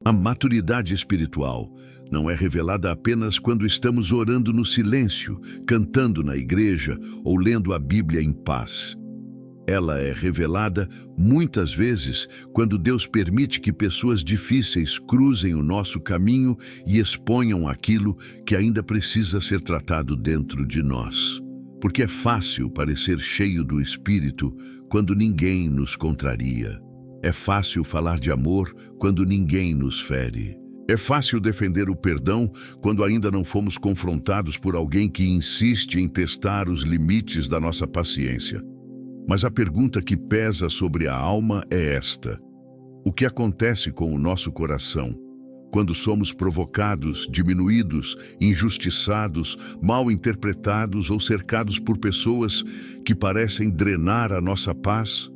A maturidade espiritual não é revelada apenas quando estamos orando no silêncio, cantando na igreja ou lendo a Bíblia em paz. Ela é revelada muitas vezes quando Deus permite que pessoas difíceis cruzem o nosso caminho e exponham aquilo que ainda precisa ser tratado dentro de nós. Porque é fácil parecer cheio do Espírito quando ninguém nos contraria. É fácil falar de amor quando ninguém nos fere. É fácil defender o perdão quando ainda não fomos confrontados por alguém que insiste em testar os limites da nossa paciência. Mas a pergunta que pesa sobre a alma é esta: o que acontece com o nosso coração quando somos provocados, diminuídos, injustiçados, mal interpretados ou cercados por pessoas que parecem drenar a nossa paz?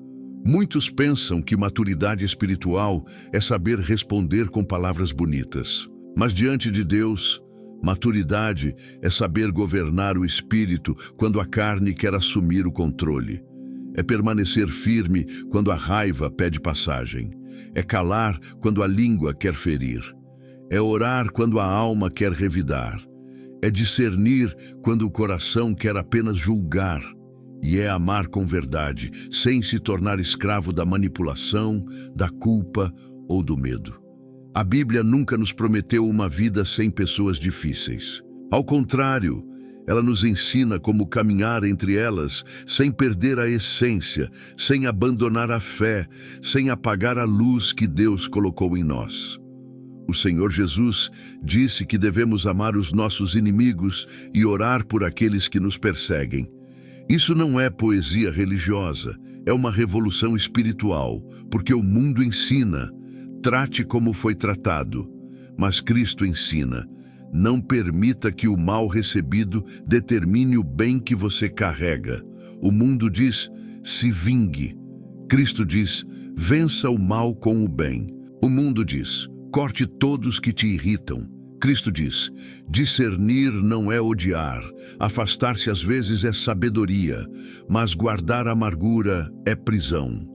Muitos pensam que maturidade espiritual é saber responder com palavras bonitas. Mas diante de Deus, maturidade é saber governar o espírito quando a carne quer assumir o controle. É permanecer firme quando a raiva pede passagem. É calar quando a língua quer ferir. É orar quando a alma quer revidar. É discernir quando o coração quer apenas julgar. E é amar com verdade, sem se tornar escravo da manipulação, da culpa ou do medo. A Bíblia nunca nos prometeu uma vida sem pessoas difíceis. Ao contrário, ela nos ensina como caminhar entre elas sem perder a essência, sem abandonar a fé, sem apagar a luz que Deus colocou em nós. O Senhor Jesus disse que devemos amar os nossos inimigos e orar por aqueles que nos perseguem. Isso não é poesia religiosa, é uma revolução espiritual, porque o mundo ensina, trate como foi tratado, mas Cristo ensina, não permita que o mal recebido determine o bem que você carrega. O mundo diz, se vingue. Cristo diz, vença o mal com o bem. O mundo diz, corte todos que te irritam. Cristo diz, discernir não é odiar, afastar-se às vezes é sabedoria, mas guardar amargura é prisão.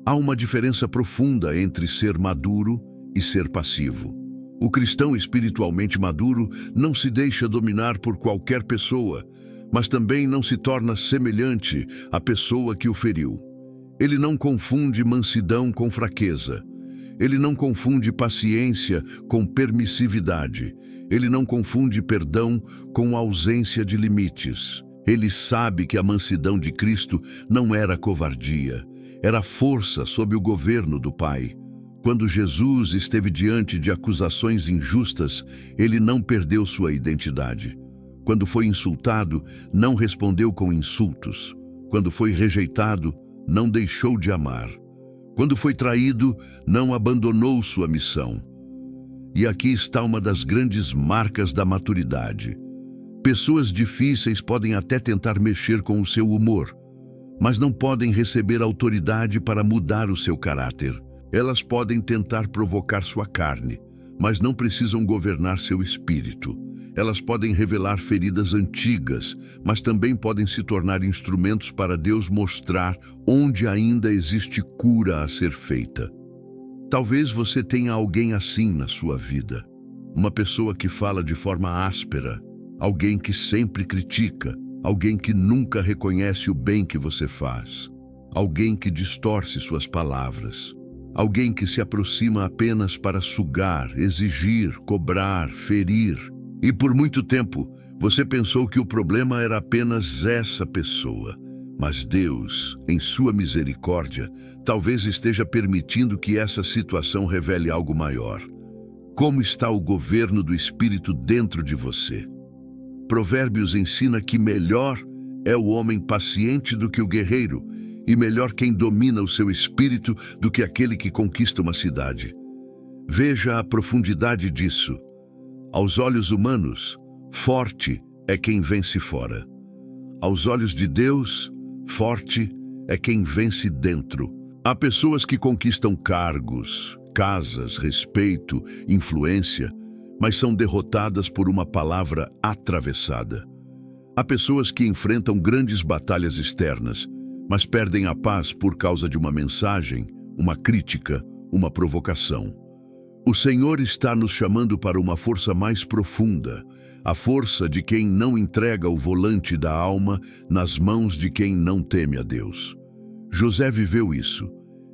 Há uma diferença profunda entre ser maduro e ser passivo. O cristão espiritualmente maduro não se deixa dominar por qualquer pessoa, mas também não se torna semelhante à pessoa que o feriu. Ele não confunde mansidão com fraqueza. Ele não confunde paciência com permissividade. Ele não confunde perdão com ausência de limites. Ele sabe que a mansidão de Cristo não era covardia, era força sob o governo do Pai. Quando Jesus esteve diante de acusações injustas, ele não perdeu sua identidade. Quando foi insultado, não respondeu com insultos. Quando foi rejeitado, não deixou de amar. Quando foi traído, não abandonou sua missão. E aqui está uma das grandes marcas da maturidade. Pessoas difíceis podem até tentar mexer com o seu humor, mas não podem receber autoridade para mudar o seu caráter. Elas podem tentar provocar sua carne, mas não precisam governar seu espírito. Elas podem revelar feridas antigas, mas também podem se tornar instrumentos para Deus mostrar onde ainda existe cura a ser feita. Talvez você tenha alguém assim na sua vida. Uma pessoa que fala de forma áspera, alguém que sempre critica, alguém que nunca reconhece o bem que você faz, alguém que distorce suas palavras, alguém que se aproxima apenas para sugar, exigir, cobrar, ferir. E por muito tempo, você pensou que o problema era apenas essa pessoa. Mas Deus, em sua misericórdia, talvez esteja permitindo que essa situação revele algo maior. Como está o governo do Espírito dentro de você? Provérbios ensina que melhor é o homem paciente do que o guerreiro, e melhor quem domina o seu espírito do que aquele que conquista uma cidade. Veja a profundidade disso. Aos olhos humanos, forte é quem vence fora. Aos olhos de Deus, forte é quem vence dentro. Há pessoas que conquistam cargos, casas, respeito, influência, mas são derrotadas por uma palavra atravessada. Há pessoas que enfrentam grandes batalhas externas, mas perdem a paz por causa de uma mensagem, uma crítica, uma provocação. O Senhor está nos chamando para uma força mais profunda, a força de quem não entrega o volante da alma nas mãos de quem não teme a Deus. José viveu isso.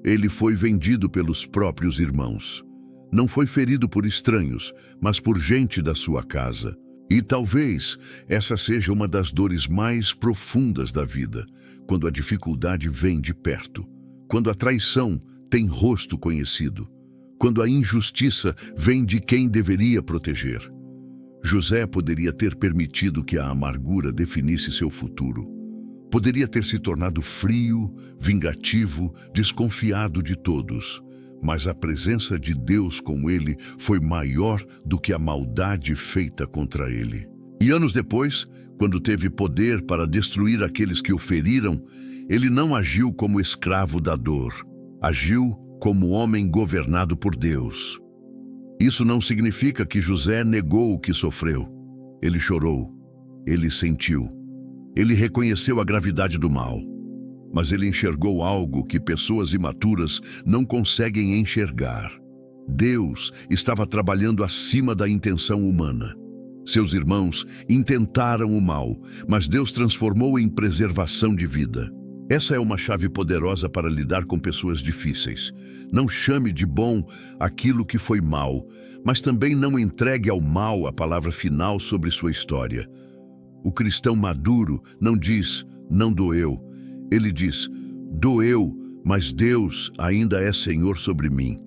Ele foi vendido pelos próprios irmãos. Não foi ferido por estranhos, mas por gente da sua casa. E talvez essa seja uma das dores mais profundas da vida, quando a dificuldade vem de perto, quando a traição tem rosto conhecido, quando a injustiça vem de quem deveria proteger. José poderia ter permitido que a amargura definisse seu futuro. Poderia ter se tornado frio, vingativo, desconfiado de todos. Mas a presença de Deus com ele foi maior do que a maldade feita contra ele. E anos depois, quando teve poder para destruir aqueles que o feriram, ele não agiu como escravo da dor. Agiu como homem governado por Deus. Isso não significa que José negou o que sofreu. Ele chorou, ele sentiu, ele reconheceu a gravidade do mal. Mas ele enxergou algo que pessoas imaturas não conseguem enxergar. Deus estava trabalhando acima da intenção humana. Seus irmãos intentaram o mal, mas Deus transformou em preservação de vida. Essa é uma chave poderosa para lidar com pessoas difíceis. Não chame de bom aquilo que foi mal, mas também não entregue ao mal a palavra final sobre sua história. O cristão maduro não diz, não doeu. Ele diz, doeu, mas Deus ainda é Senhor sobre mim.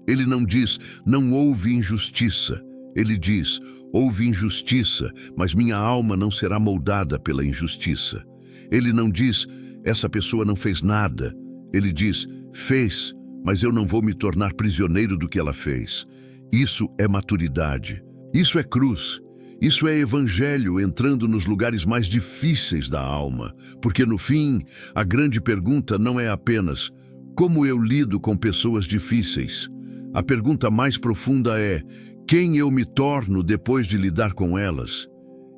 Ele não diz, não houve injustiça. Ele diz, houve injustiça, mas minha alma não será moldada pela injustiça. Ele não diz, essa pessoa não fez nada. Ele diz, fez, mas eu não vou me tornar prisioneiro do que ela fez. Isso é maturidade. Isso é cruz. Isso é evangelho entrando nos lugares mais difíceis da alma, porque no fim, a grande pergunta não é apenas como eu lido com pessoas difíceis. A pergunta mais profunda é quem eu me torno depois de lidar com elas?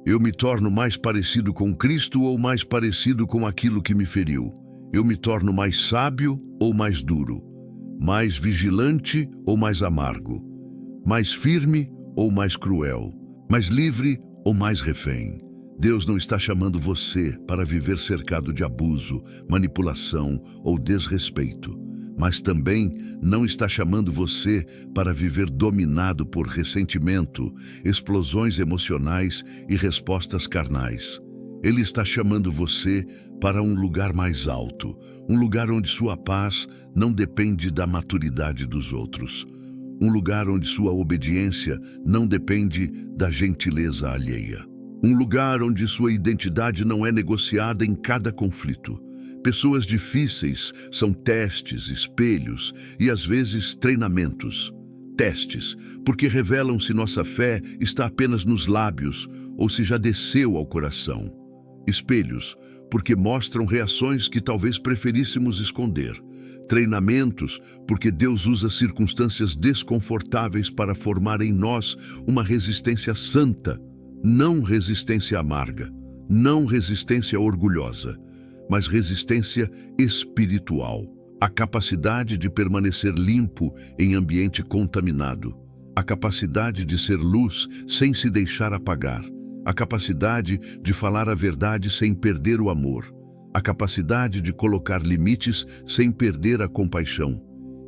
Eu me torno mais parecido com Cristo ou mais parecido com aquilo que me feriu? Eu me torno mais sábio ou mais duro? Mais vigilante ou mais amargo? Mais firme ou mais cruel? Mais livre ou mais refém? Deus não está chamando você para viver cercado de abuso, manipulação ou desrespeito, mas também não está chamando você para viver dominado por ressentimento, explosões emocionais e respostas carnais. Ele está chamando você para um lugar mais alto, um lugar onde sua paz não depende da maturidade dos outros. Um lugar onde sua obediência não depende da gentileza alheia. Um lugar onde sua identidade não é negociada em cada conflito. Pessoas difíceis são testes, espelhos e às vezes treinamentos. Testes, porque revelam se nossa fé está apenas nos lábios ou se já desceu ao coração. Espelhos, porque mostram reações que talvez preferíssemos esconder. Treinamentos, porque Deus usa circunstâncias desconfortáveis para formar em nós uma resistência santa, não resistência amarga, não resistência orgulhosa, mas resistência espiritual. A capacidade de permanecer limpo em ambiente contaminado, a capacidade de ser luz sem se deixar apagar, a capacidade de falar a verdade sem perder o amor, a capacidade de colocar limites sem perder a compaixão.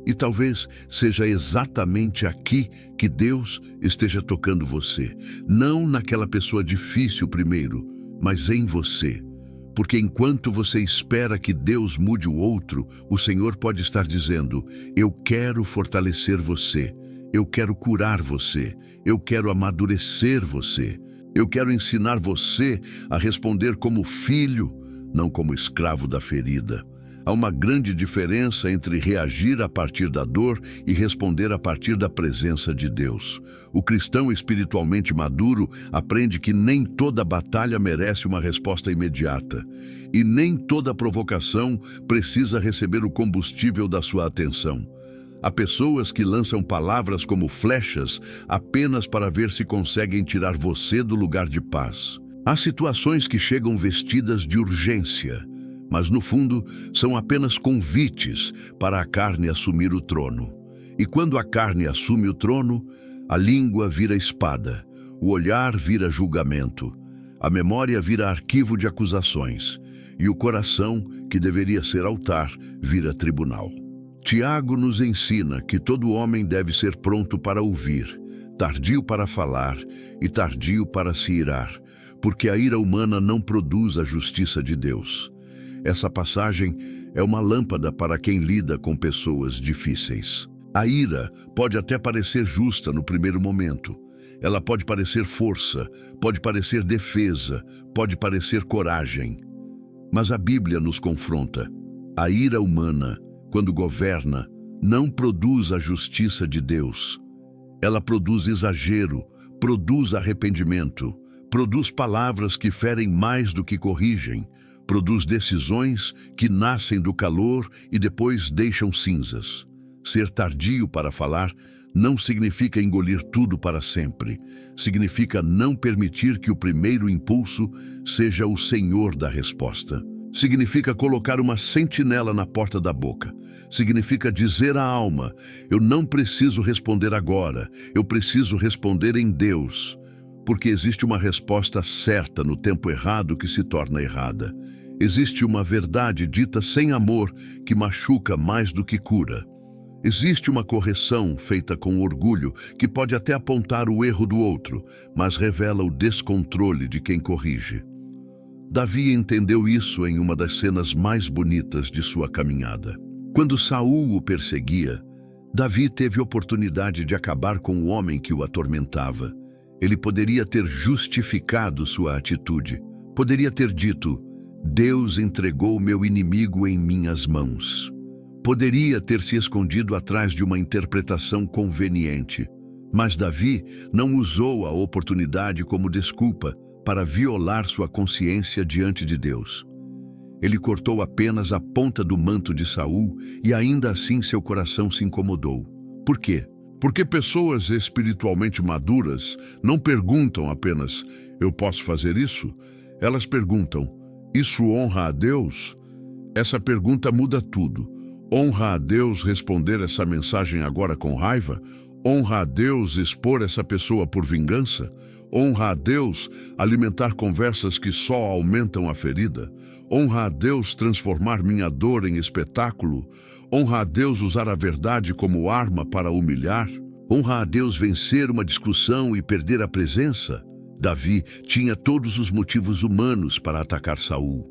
E talvez seja exatamente aqui que Deus esteja tocando você. Não naquela pessoa difícil primeiro, mas em você. Porque enquanto você espera que Deus mude o outro, o Senhor pode estar dizendo, eu quero fortalecer você, eu quero curar você, eu quero amadurecer você, eu quero ensinar você a responder como filho, não como escravo da ferida. Há uma grande diferença entre reagir a partir da dor e responder a partir da presença de Deus. O cristão espiritualmente maduro aprende que nem toda batalha merece uma resposta imediata. E nem toda provocação precisa receber o combustível da sua atenção. Há pessoas que lançam palavras como flechas apenas para ver se conseguem tirar você do lugar de paz. Há situações que chegam vestidas de urgência, mas no fundo são apenas convites para a carne assumir o trono. E quando a carne assume o trono, a língua vira espada, o olhar vira julgamento, a memória vira arquivo de acusações, e o coração, que deveria ser altar, vira tribunal. Tiago nos ensina que todo homem deve ser pronto para ouvir, tardio para falar e tardio para se irar, porque a ira humana não produz a justiça de Deus. Essa passagem é uma lâmpada para quem lida com pessoas difíceis. A ira pode até parecer justa no primeiro momento. Ela pode parecer força, pode parecer defesa, pode parecer coragem. Mas a Bíblia nos confronta. A ira humana, quando governa, não produz a justiça de Deus. Ela produz exagero, produz arrependimento, produz palavras que ferem mais do que corrigem, produz decisões que nascem do calor e depois deixam cinzas. Ser tardio para falar não significa engolir tudo para sempre. Significa não permitir que o primeiro impulso seja o senhor da resposta. Significa colocar uma sentinela na porta da boca. Significa dizer à alma: eu não preciso responder agora, eu preciso responder em Deus. Porque existe uma resposta certa no tempo errado que se torna errada. Existe uma verdade dita sem amor que machuca mais do que cura. Existe uma correção feita com orgulho que pode até apontar o erro do outro, mas revela o descontrole de quem corrige. Davi entendeu isso em uma das cenas mais bonitas de sua caminhada. Quando Saul o perseguia, Davi teve oportunidade de acabar com o homem que o atormentava. Ele poderia ter justificado sua atitude. Poderia ter dito: Deus entregou meu inimigo em minhas mãos. Poderia ter se escondido atrás de uma interpretação conveniente. Mas Davi não usou a oportunidade como desculpa para violar sua consciência diante de Deus. Ele cortou apenas a ponta do manto de Saul e ainda assim seu coração se incomodou. Por quê? Porque pessoas espiritualmente maduras não perguntam apenas: eu posso fazer isso? Elas perguntam: isso honra a Deus? Essa pergunta muda tudo. Honra a Deus responder essa mensagem agora com raiva? Honra a Deus expor essa pessoa por vingança? Honra a Deus alimentar conversas que só aumentam a ferida? Honra a Deus transformar minha dor em espetáculo? Honra a Deus usar a verdade como arma para humilhar? Honra a Deus vencer uma discussão e perder a presença? Davi tinha todos os motivos humanos para atacar Saul.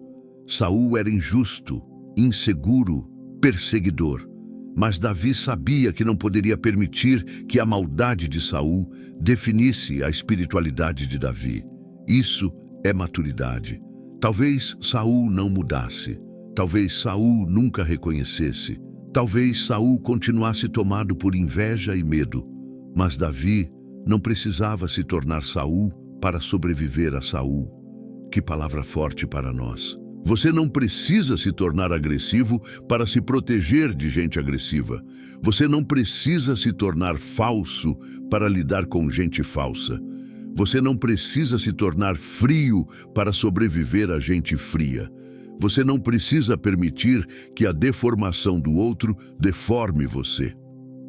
Saul era injusto, inseguro, perseguidor. Mas Davi sabia que não poderia permitir que a maldade de Saul definisse a espiritualidade de Davi. Isso é maturidade. Talvez Saul não mudasse. Talvez Saul nunca reconhecesse. Talvez Saul continuasse tomado por inveja e medo. Mas Davi não precisava se tornar Saul para sobreviver a Saul. Que palavra forte para nós. Você não precisa se tornar agressivo para se proteger de gente agressiva. Você não precisa se tornar falso para lidar com gente falsa. Você não precisa se tornar frio para sobreviver a gente fria. Você não precisa permitir que a deformação do outro deforme você.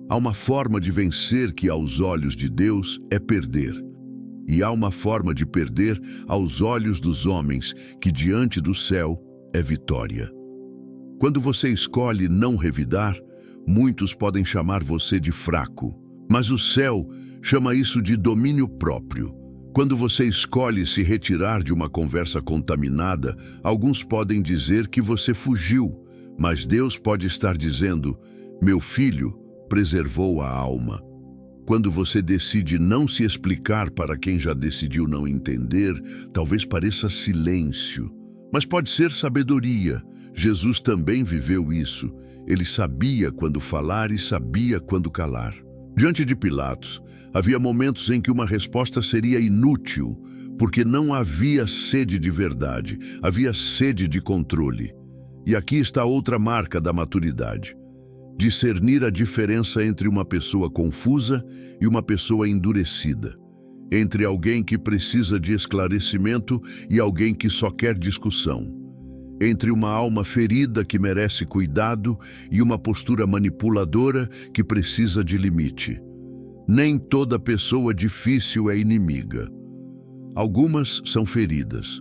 Há uma forma de vencer que, aos olhos de Deus, é perder. E há uma forma de perder aos olhos dos homens que, diante do céu, é vitória. Quando você escolhe não revidar, muitos podem chamar você de fraco, mas o céu chama isso de domínio próprio. Quando você escolhe se retirar de uma conversa contaminada, alguns podem dizer que você fugiu, mas Deus pode estar dizendo: meu filho preservou a alma. Quando você decide não se explicar para quem já decidiu não entender, talvez pareça silêncio, mas pode ser sabedoria. Jesus também viveu isso. Ele sabia quando falar e sabia quando calar. Diante de Pilatos, havia momentos em que uma resposta seria inútil, porque não havia sede de verdade, havia sede de controle. E aqui está outra marca da maturidade: discernir a diferença entre uma pessoa confusa e uma pessoa endurecida, entre alguém que precisa de esclarecimento e alguém que só quer discussão, entre uma alma ferida que merece cuidado e uma postura manipuladora que precisa de limite. Nem toda pessoa difícil é inimiga. Algumas são feridas.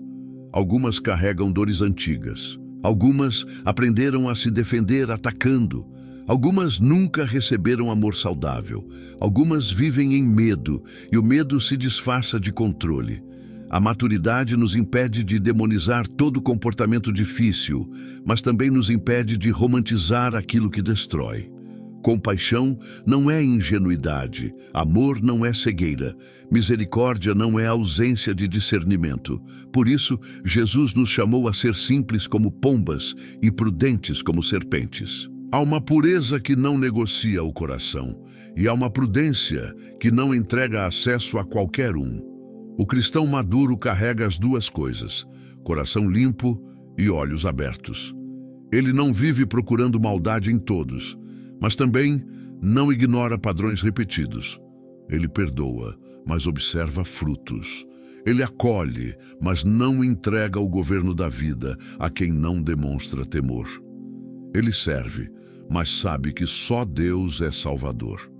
Algumas carregam dores antigas. Algumas aprenderam a se defender atacando. Algumas nunca receberam amor saudável. Algumas vivem em medo e o medo se disfarça de controle. A maturidade nos impede de demonizar todo comportamento difícil, mas também nos impede de romantizar aquilo que destrói. Compaixão não é ingenuidade, amor não é cegueira, misericórdia não é ausência de discernimento. Por isso, Jesus nos chamou a ser simples como pombas e prudentes como serpentes. Há uma pureza que não negocia o coração, e há uma prudência que não entrega acesso a qualquer um. O cristão maduro carrega as duas coisas, coração limpo e olhos abertos. Ele não vive procurando maldade em todos, mas também não ignora padrões repetidos. Ele perdoa, mas observa frutos. Ele acolhe, mas não entrega o governo da vida a quem não demonstra temor. Ele serve, mas sabe que só Deus é Salvador.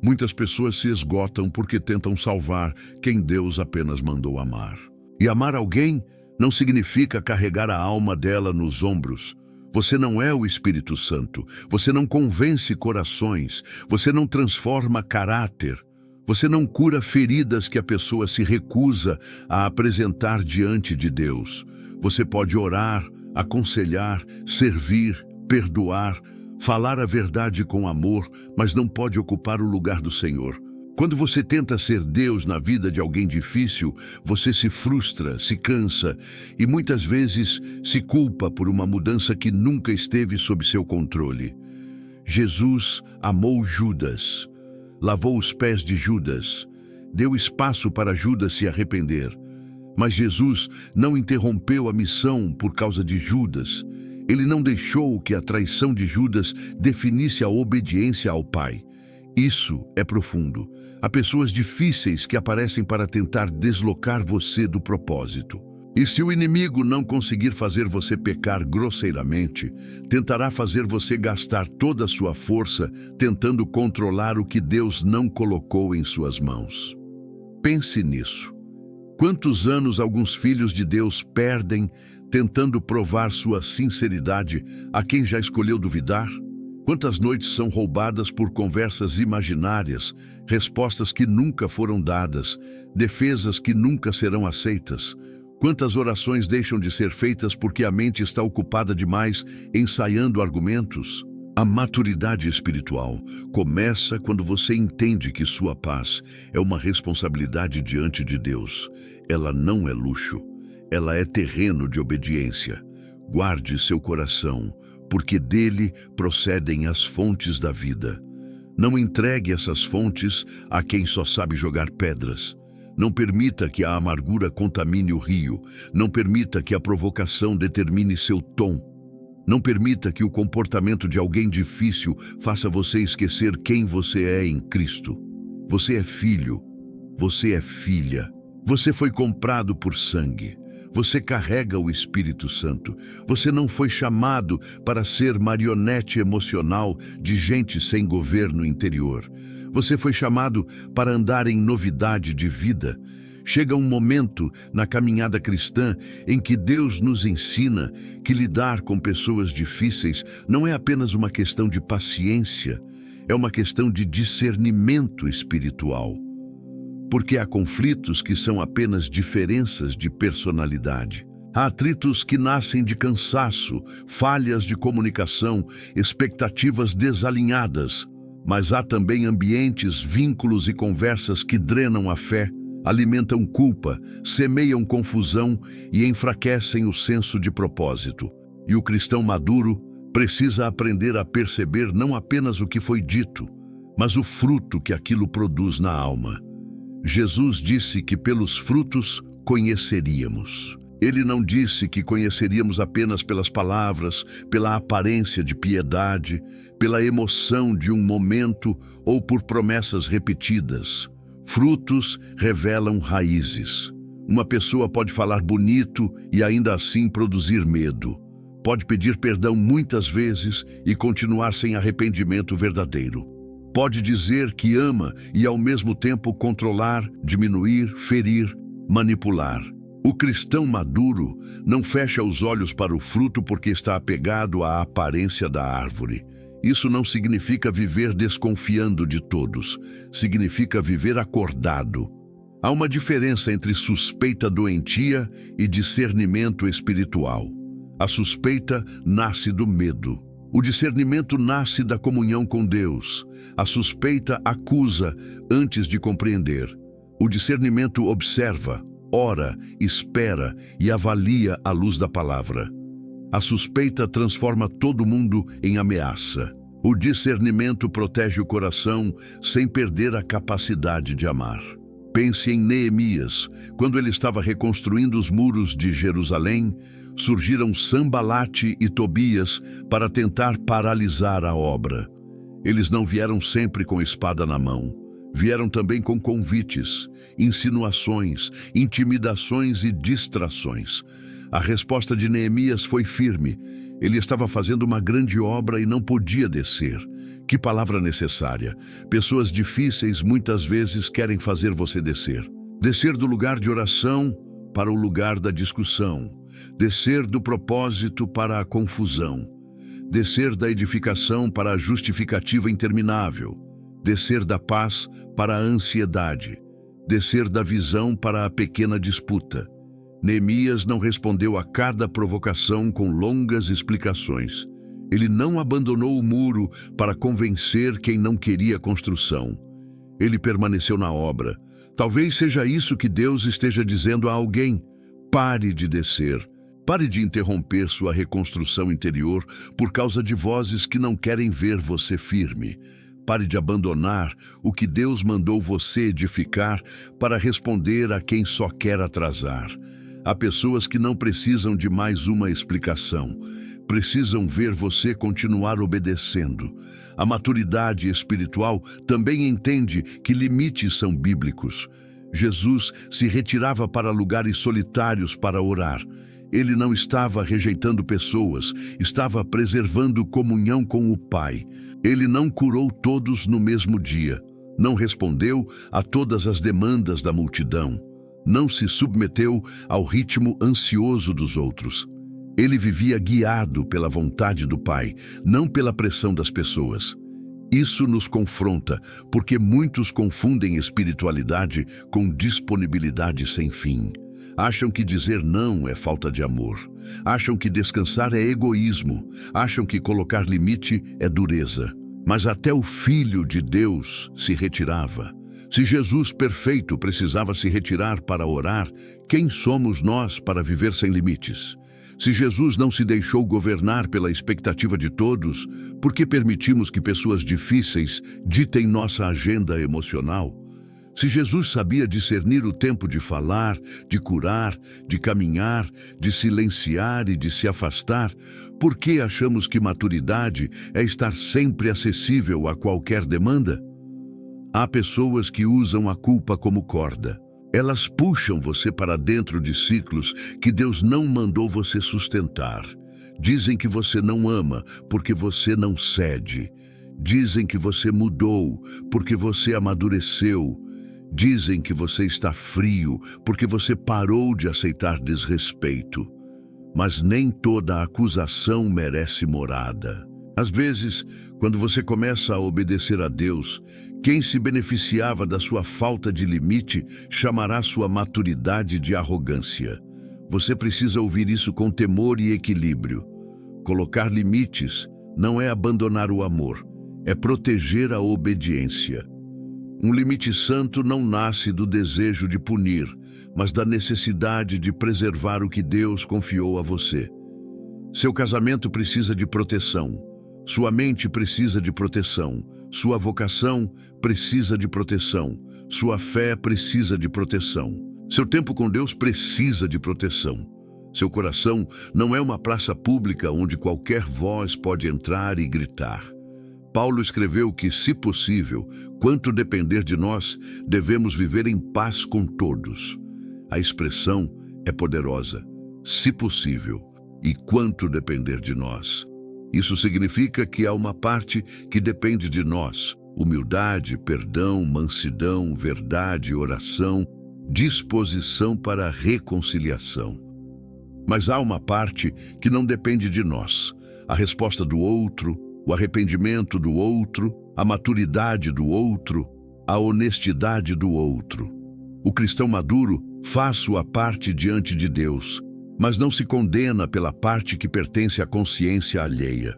Muitas pessoas se esgotam porque tentam salvar quem Deus apenas mandou amar. E amar alguém não significa carregar a alma dela nos ombros. Você não é o Espírito Santo. Você não convence corações. Você não transforma caráter. Você não cura feridas que a pessoa se recusa a apresentar diante de Deus. Você pode orar, aconselhar, servir, perdoar, falar a verdade com amor, mas não pode ocupar o lugar do Senhor. Quando você tenta ser Deus na vida de alguém difícil, você se frustra, se cansa e muitas vezes se culpa por uma mudança que nunca esteve sob seu controle. Jesus amou Judas, lavou os pés de Judas, deu espaço para Judas se arrepender. Mas Jesus não interrompeu a missão por causa de Judas. Ele não deixou que a traição de Judas definisse a obediência ao Pai. Isso é profundo. Há pessoas difíceis que aparecem para tentar deslocar você do propósito. E se o inimigo não conseguir fazer você pecar grosseiramente, tentará fazer você gastar toda a sua força tentando controlar o que Deus não colocou em suas mãos. Pense nisso. Quantos anos alguns filhos de Deus perdem tentando provar sua sinceridade a quem já escolheu duvidar? Quantas noites são roubadas por conversas imaginárias, respostas que nunca foram dadas, defesas que nunca serão aceitas? Quantas orações deixam de ser feitas porque a mente está ocupada demais ensaiando argumentos? A maturidade espiritual começa quando você entende que sua paz é uma responsabilidade diante de Deus. Ela não é luxo. Ela é terreno de obediência. Guarde seu coração, porque dele procedem as fontes da vida. Não entregue essas fontes a quem só sabe jogar pedras. Não permita que a amargura contamine o rio. Não permita que a provocação determine seu tom. Não permita que o comportamento de alguém difícil faça você esquecer quem você é em Cristo. Você é filho. Você é filha. Você foi comprado por sangue. Você carrega o Espírito Santo. Você não foi chamado para ser marionete emocional de gente sem governo interior. Você foi chamado para andar em novidade de vida. Chega um momento na caminhada cristã em que Deus nos ensina que lidar com pessoas difíceis não é apenas uma questão de paciência, é uma questão de discernimento espiritual. Porque há conflitos que são apenas diferenças de personalidade. Há atritos que nascem de cansaço, falhas de comunicação, expectativas desalinhadas. Mas há também ambientes, vínculos e conversas que drenam a fé, alimentam culpa, semeiam confusão e enfraquecem o senso de propósito. E o cristão maduro precisa aprender a perceber não apenas o que foi dito, mas o fruto que aquilo produz na alma. Jesus disse que pelos frutos conheceríamos. Ele não disse que conheceríamos apenas pelas palavras, pela aparência de piedade, pela emoção de um momento ou por promessas repetidas. Frutos revelam raízes. Uma pessoa pode falar bonito e ainda assim produzir medo. Pode pedir perdão muitas vezes e continuar sem arrependimento verdadeiro. Pode dizer que ama e ao mesmo tempo controlar, diminuir, ferir, manipular. O cristão maduro não fecha os olhos para o fruto porque está apegado à aparência da árvore. Isso não significa viver desconfiando de todos. Significa viver acordado. Há uma diferença entre suspeita doentia e discernimento espiritual. A suspeita nasce do medo. O discernimento nasce da comunhão com Deus. A suspeita acusa antes de compreender. O discernimento observa, ora, espera e avalia à luz da palavra. A suspeita transforma todo mundo em ameaça. O discernimento protege o coração sem perder a capacidade de amar. Pense em Neemias. Quando ele estava reconstruindo os muros de Jerusalém, surgiram Sambalate e Tobias para tentar paralisar a obra. Eles não vieram sempre com espada na mão. Vieram também com convites, insinuações, intimidações e distrações. A resposta de Neemias foi firme. Ele estava fazendo uma grande obra e não podia descer. Que palavra necessária. Pessoas difíceis muitas vezes querem fazer você descer. Descer do lugar de oração para o lugar da discussão. Descer do propósito para a confusão. Descer da edificação para a justificativa interminável. Descer da paz para a ansiedade. Descer da visão para a pequena disputa. Neemias não respondeu a cada provocação com longas explicações. Ele não abandonou o muro para convencer quem não queria construção. Ele permaneceu na obra. Talvez seja isso que Deus esteja dizendo a alguém. Pare de descer. Pare de interromper sua reconstrução interior por causa de vozes que não querem ver você firme. Pare de abandonar o que Deus mandou você edificar para responder a quem só quer atrasar. Há pessoas que não precisam de mais uma explicação. Precisam ver você continuar obedecendo. A maturidade espiritual também entende que limites são bíblicos. Jesus se retirava para lugares solitários para orar. Ele não estava rejeitando pessoas, estava preservando comunhão com o Pai. Ele não curou todos no mesmo dia. Não respondeu a todas as demandas da multidão. Não se submeteu ao ritmo ansioso dos outros. Ele vivia guiado pela vontade do Pai, não pela pressão das pessoas. Isso nos confronta, porque muitos confundem espiritualidade com disponibilidade sem fim. Acham que dizer não é falta de amor. Acham que descansar é egoísmo. Acham que colocar limite é dureza. Mas até o Filho de Deus se retirava. Se Jesus perfeito precisava se retirar para orar, quem somos nós para viver sem limites? Se Jesus não se deixou governar pela expectativa de todos, por que permitimos que pessoas difíceis ditem nossa agenda emocional? Se Jesus sabia discernir o tempo de falar, de curar, de caminhar, de silenciar e de se afastar, por que achamos que maturidade é estar sempre acessível a qualquer demanda? Há pessoas que usam a culpa como corda. Elas puxam você para dentro de ciclos que Deus não mandou você sustentar. Dizem que você não ama porque você não cede. Dizem que você mudou porque você amadureceu. Dizem que você está frio porque você parou de aceitar desrespeito. Mas nem toda acusação merece morada. Às vezes, quando você começa a obedecer a Deus, quem se beneficiava da sua falta de limite chamará sua maturidade de arrogância. Você precisa ouvir isso com temor e equilíbrio. Colocar limites não é abandonar o amor, é proteger a obediência. Um limite santo não nasce do desejo de punir, mas da necessidade de preservar o que Deus confiou a você. Seu casamento precisa de proteção. Sua mente precisa de proteção. Sua vocação precisa de proteção. Sua fé precisa de proteção. Seu tempo com Deus precisa de proteção. Seu coração não é uma praça pública onde qualquer voz pode entrar e gritar. Paulo escreveu que, se possível, quanto depender de nós, devemos viver em paz com todos. A expressão é poderosa. Se possível. e quanto depender de nós. Isso significa que há uma parte que depende de nós: humildade, perdão, mansidão, verdade, oração, disposição para a reconciliação. Mas há uma parte que não depende de nós: a resposta do outro, o arrependimento do outro, a maturidade do outro, a honestidade do outro. O cristão maduro faz sua parte diante de Deus, mas não se condena pela parte que pertence à consciência alheia.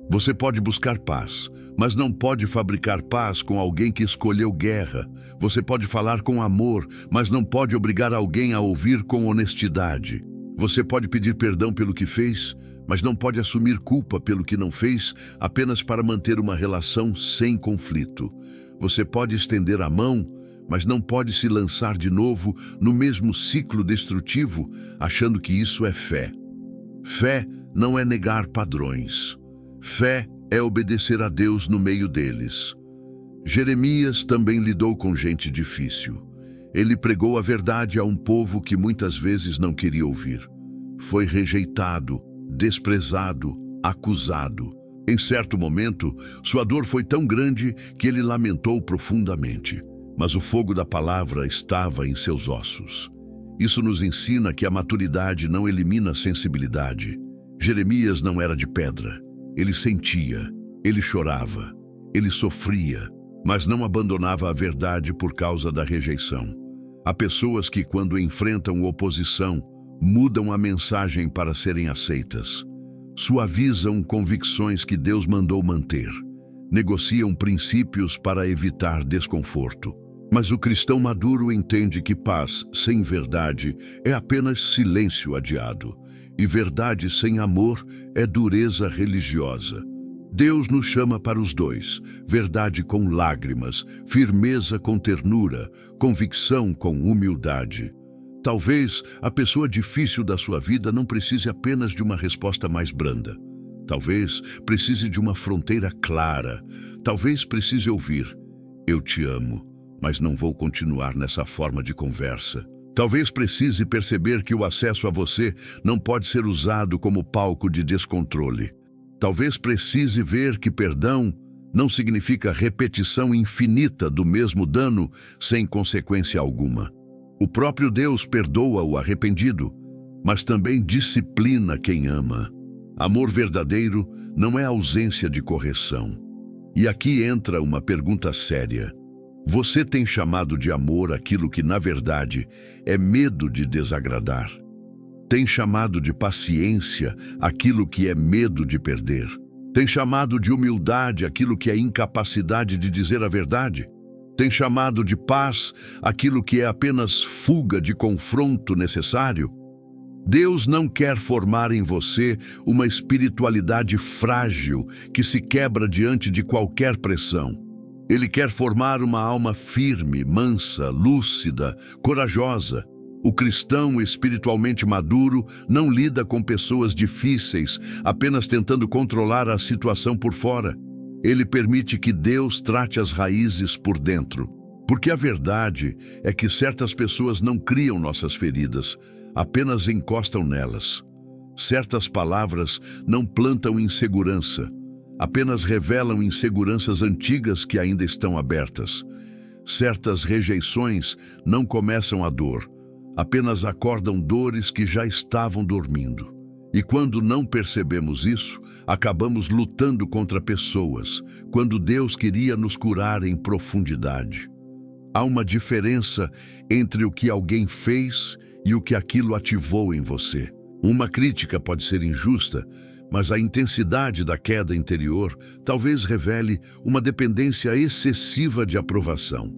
Você pode buscar paz, mas não pode fabricar paz com alguém que escolheu guerra. Você pode falar com amor, mas não pode obrigar alguém a ouvir com honestidade. Você pode pedir perdão pelo que fez, mas não pode assumir culpa pelo que não fez apenas para manter uma relação sem conflito. Você pode estender a mão, mas não pode se lançar de novo no mesmo ciclo destrutivo, achando que isso é fé. Fé não é negar padrões. Fé é obedecer a Deus no meio deles. Jeremias também lidou com gente difícil. Ele pregou a verdade a um povo que muitas vezes não queria ouvir. Foi rejeitado, desprezado, acusado. Em certo momento, sua dor foi tão grande que ele lamentou profundamente. Mas o fogo da palavra estava em seus ossos. Isso nos ensina que a maturidade não elimina a sensibilidade. Jeremias não era de pedra. Ele sentia, ele chorava, ele sofria, mas não abandonava a verdade por causa da rejeição. Há pessoas que, quando enfrentam oposição, mudam a mensagem para serem aceitas. Suavizam convicções que Deus mandou manter. Negociam princípios para evitar desconforto. Mas o cristão maduro entende que paz sem verdade é apenas silêncio adiado, e verdade sem amor é dureza religiosa. Deus nos chama para os dois: verdade com lágrimas, firmeza com ternura, convicção com humildade. Talvez a pessoa difícil da sua vida não precise apenas de uma resposta mais branda. Talvez precise de uma fronteira clara. Talvez precise ouvir: eu te amo, mas não vou continuar nessa forma de conversa. Talvez precise perceber que o acesso a você não pode ser usado como palco de descontrole. Talvez precise ver que perdão não significa repetição infinita do mesmo dano sem consequência alguma. O próprio Deus perdoa o arrependido, mas também disciplina quem ama. Amor verdadeiro não é ausência de correção. E aqui entra uma pergunta séria. Você tem chamado de amor aquilo que, na verdade, é medo de desagradar? Tem chamado de paciência aquilo que é medo de perder? Tem chamado de humildade aquilo que é incapacidade de dizer a verdade? Tem chamado de paz aquilo que é apenas fuga de confronto necessário? Deus não quer formar em você uma espiritualidade frágil que se quebra diante de qualquer pressão. Ele quer formar uma alma firme, mansa, lúcida, corajosa. O cristão espiritualmente maduro não lida com pessoas difíceis, apenas tentando controlar a situação por fora. Ele permite que Deus trate as raízes por dentro. Porque a verdade é que certas pessoas não criam nossas feridas, apenas encostam nelas. Certas palavras não plantam insegurança, apenas revelam inseguranças antigas que ainda estão abertas. Certas rejeições não começam a dor, apenas acordam dores que já estavam dormindo. E quando não percebemos isso, acabamos lutando contra pessoas, quando Deus queria nos curar em profundidade. Há uma diferença entre o que alguém fez e o que aquilo ativou em você. Uma crítica pode ser injusta, mas a intensidade da queda interior talvez revele uma dependência excessiva de aprovação.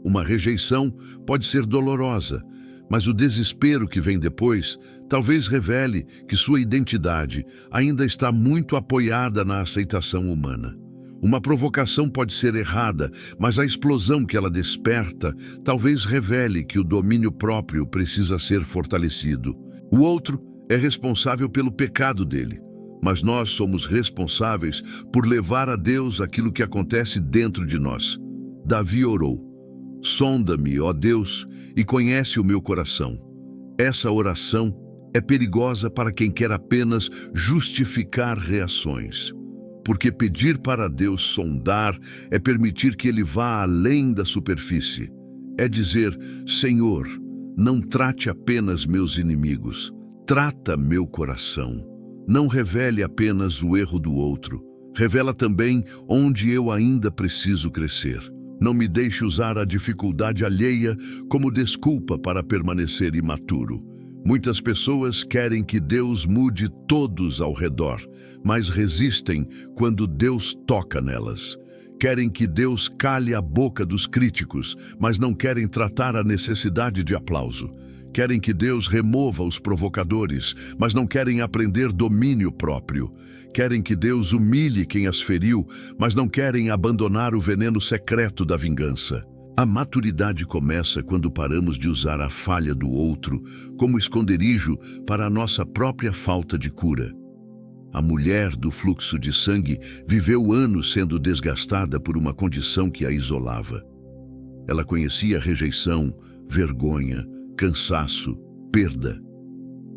Uma rejeição pode ser dolorosa, mas o desespero que vem depois talvez revele que sua identidade ainda está muito apoiada na aceitação humana. Uma provocação pode ser errada, mas a explosão que ela desperta talvez revele que o domínio próprio precisa ser fortalecido. O outro é responsável pelo pecado dele, mas nós somos responsáveis por levar a Deus aquilo que acontece dentro de nós. Davi orou: sonda-me, ó Deus, e conhece o meu coração. Essa oração É perigosa para quem quer apenas justificar reações. Porque pedir para Deus sondar é permitir que Ele vá além da superfície. É dizer: Senhor, não trate apenas meus inimigos, trata meu coração. Não revele apenas o erro do outro, revela também onde eu ainda preciso crescer. Não me deixe usar a dificuldade alheia como desculpa para permanecer imaturo. Muitas pessoas querem que Deus mude todos ao redor, mas resistem quando Deus toca nelas. Querem que Deus cale a boca dos críticos, mas não querem tratar a necessidade de aplauso. Querem que Deus remova os provocadores, mas não querem aprender domínio próprio. Querem que Deus humilhe quem as feriu, mas não querem abandonar o veneno secreto da vingança. A maturidade começa quando paramos de usar a falha do outro como esconderijo para a nossa própria falta de cura. A mulher do fluxo de sangue viveu anos sendo desgastada por uma condição que a isolava. Ela conhecia rejeição, vergonha, cansaço, perda.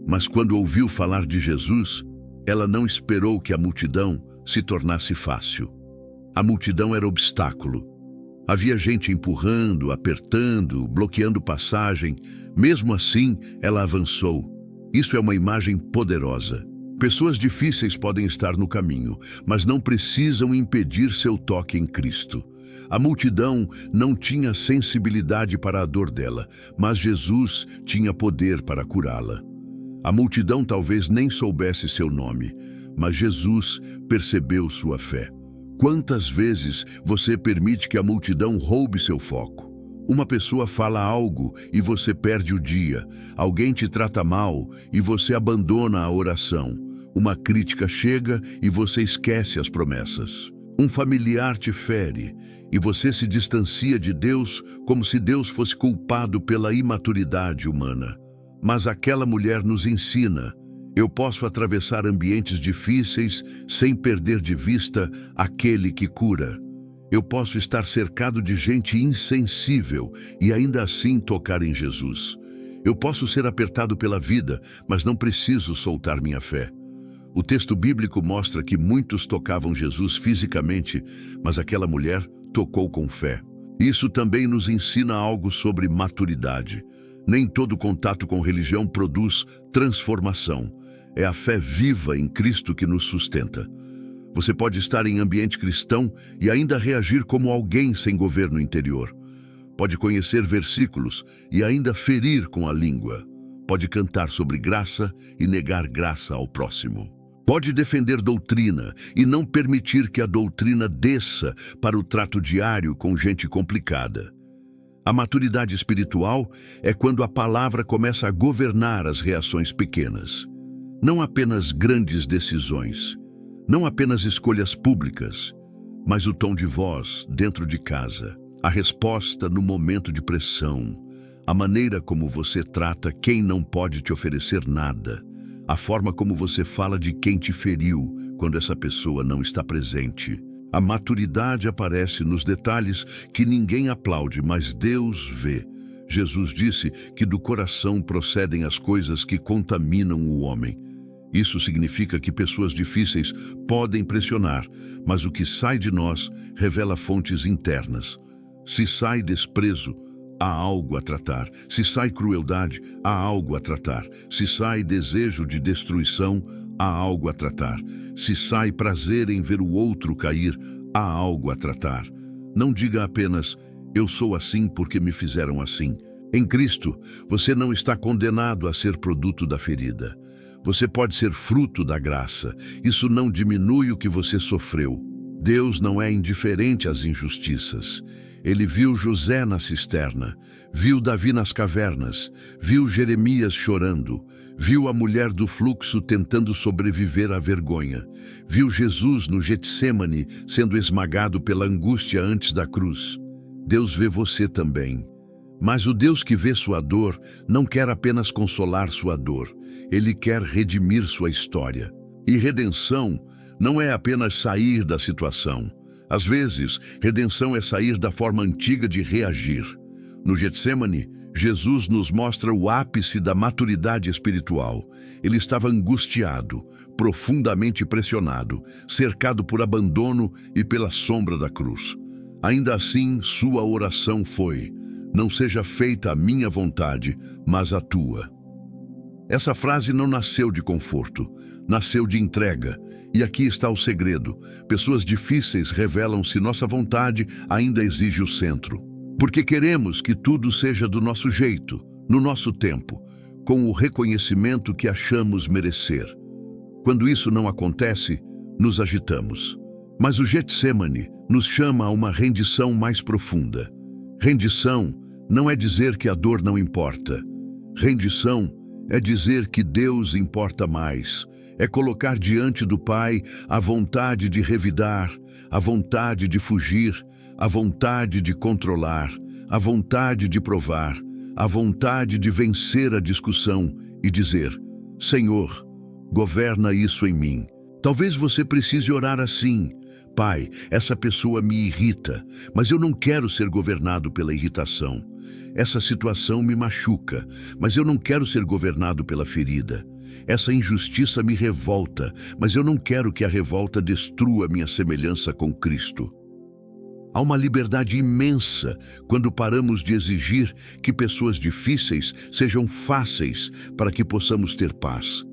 Mas quando ouviu falar de Jesus, ela não esperou que a multidão se tornasse fácil. A multidão era obstáculo. Havia gente empurrando, apertando, bloqueando passagem. Mesmo assim, ela avançou. Isso é uma imagem poderosa. Pessoas difíceis podem estar no caminho, mas não precisam impedir seu toque em Cristo. A multidão não tinha sensibilidade para a dor dela, mas Jesus tinha poder para curá-la. A multidão talvez nem soubesse seu nome, mas Jesus percebeu sua fé. Quantas vezes você permite que a multidão roube seu foco? Uma pessoa fala algo e você perde o dia. Alguém te trata mal e você abandona a oração. Uma crítica chega e você esquece as promessas. Um familiar te fere e você se distancia de Deus como se Deus fosse culpado pela imaturidade humana. Mas aquela mulher nos ensina: eu posso atravessar ambientes difíceis sem perder de vista aquele que cura. Eu posso estar cercado de gente insensível e ainda assim tocar em Jesus. Eu posso ser apertado pela vida, mas não preciso soltar minha fé. O texto bíblico mostra que muitos tocavam Jesus fisicamente, mas aquela mulher tocou com fé. Isso também nos ensina algo sobre maturidade. Nem todo contato com religião produz transformação. É a fé viva em Cristo que nos sustenta. Você pode estar em ambiente cristão e ainda reagir como alguém sem governo interior. Pode conhecer versículos e ainda ferir com a língua. Pode cantar sobre graça e negar graça ao próximo. Pode defender doutrina e não permitir que a doutrina desça para o trato diário com gente complicada. A maturidade espiritual é quando a palavra começa a governar as reações pequenas. Não apenas grandes decisões, não apenas escolhas públicas, mas o tom de voz dentro de casa, a resposta no momento de pressão, a maneira como você trata quem não pode te oferecer nada, a forma como você fala de quem te feriu quando essa pessoa não está presente. A maturidade aparece nos detalhes que ninguém aplaude, mas Deus vê. Jesus disse que do coração procedem as coisas que contaminam o homem. Isso significa que pessoas difíceis podem pressionar, mas o que sai de nós revela fontes internas. Se sai desprezo, há algo a tratar. Se sai crueldade, há algo a tratar. Se sai desejo de destruição, há algo a tratar. Se sai prazer em ver o outro cair, há algo a tratar. Não diga apenas: eu sou assim porque me fizeram assim. Em Cristo, você não está condenado a ser produto da ferida. Você pode ser fruto da graça. Isso não diminui o que você sofreu. Deus não é indiferente às injustiças. Ele viu José na cisterna, viu Davi nas cavernas, viu Jeremias chorando, viu a mulher do fluxo tentando sobreviver à vergonha, viu Jesus no Getsêmani sendo esmagado pela angústia antes da cruz. Deus vê você também. Mas o Deus que vê sua dor não quer apenas consolar sua dor. Ele quer redimir sua história. E redenção não é apenas sair da situação. Às vezes, redenção é sair da forma antiga de reagir. No Getsêmani, Jesus nos mostra o ápice da maturidade espiritual. Ele estava angustiado, profundamente pressionado, cercado por abandono e pela sombra da cruz. Ainda assim, sua oração foi: não seja feita a minha vontade, mas a tua. Essa frase não nasceu de conforto, nasceu de entrega. E aqui está o segredo: pessoas difíceis revelam se nossa vontade ainda exige o centro. Porque queremos que tudo seja do nosso jeito, no nosso tempo, com o reconhecimento que achamos merecer. Quando isso não acontece, nos agitamos. Mas o Getsemane nos chama a uma rendição mais profunda. Rendição não é dizer que a dor não importa. Rendição é dizer que Deus importa mais. É colocar diante do Pai a vontade de revidar, a vontade de fugir, a vontade de controlar, a vontade de provar, a vontade de vencer a discussão e dizer: Senhor, governa isso em mim. Talvez você precise orar assim: Pai, essa pessoa me irrita, mas eu não quero ser governado pela irritação. Essa situação me machuca, mas eu não quero ser governado pela ferida. Essa injustiça me revolta, mas eu não quero que a revolta destrua minha semelhança com Cristo. Há uma liberdade imensa quando paramos de exigir que pessoas difíceis sejam fáceis para que possamos ter paz.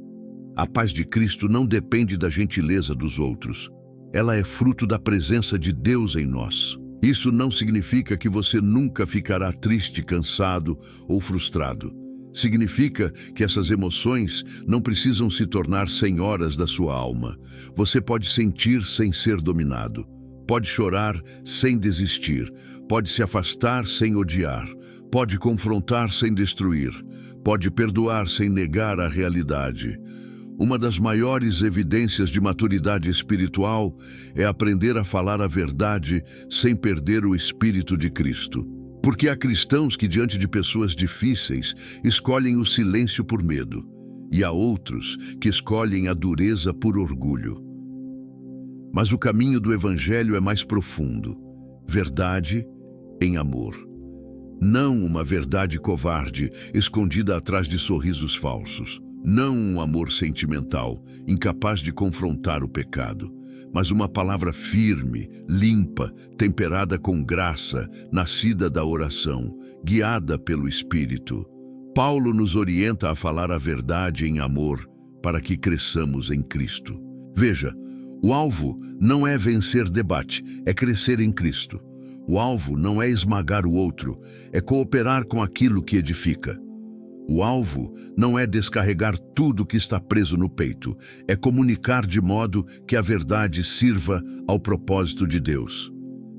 A paz de Cristo não depende da gentileza dos outros. Ela é fruto da presença de Deus em nós. Isso não significa que você nunca ficará triste, cansado ou frustrado. Significa que essas emoções não precisam se tornar senhoras da sua alma. Você pode sentir sem ser dominado. Pode chorar sem desistir. Pode se afastar sem odiar. Pode confrontar sem destruir. Pode perdoar sem negar a realidade. Uma das maiores evidências de maturidade espiritual é aprender a falar a verdade sem perder o Espírito de Cristo. Porque há cristãos que, diante de pessoas difíceis, escolhem o silêncio por medo, e há outros que escolhem a dureza por orgulho. Mas o caminho do Evangelho é mais profundo: verdade em amor. Não uma verdade covarde, escondida atrás de sorrisos falsos. Não um amor sentimental, incapaz de confrontar o pecado, mas uma palavra firme, limpa, temperada com graça, nascida da oração, guiada pelo Espírito. Paulo nos orienta a falar a verdade em amor para que cresçamos em Cristo. Veja, o alvo não é vencer debate, é crescer em Cristo. O alvo não é esmagar o outro, é cooperar com aquilo que edifica. O alvo não é descarregar tudo que está preso no peito, é comunicar de modo que a verdade sirva ao propósito de Deus.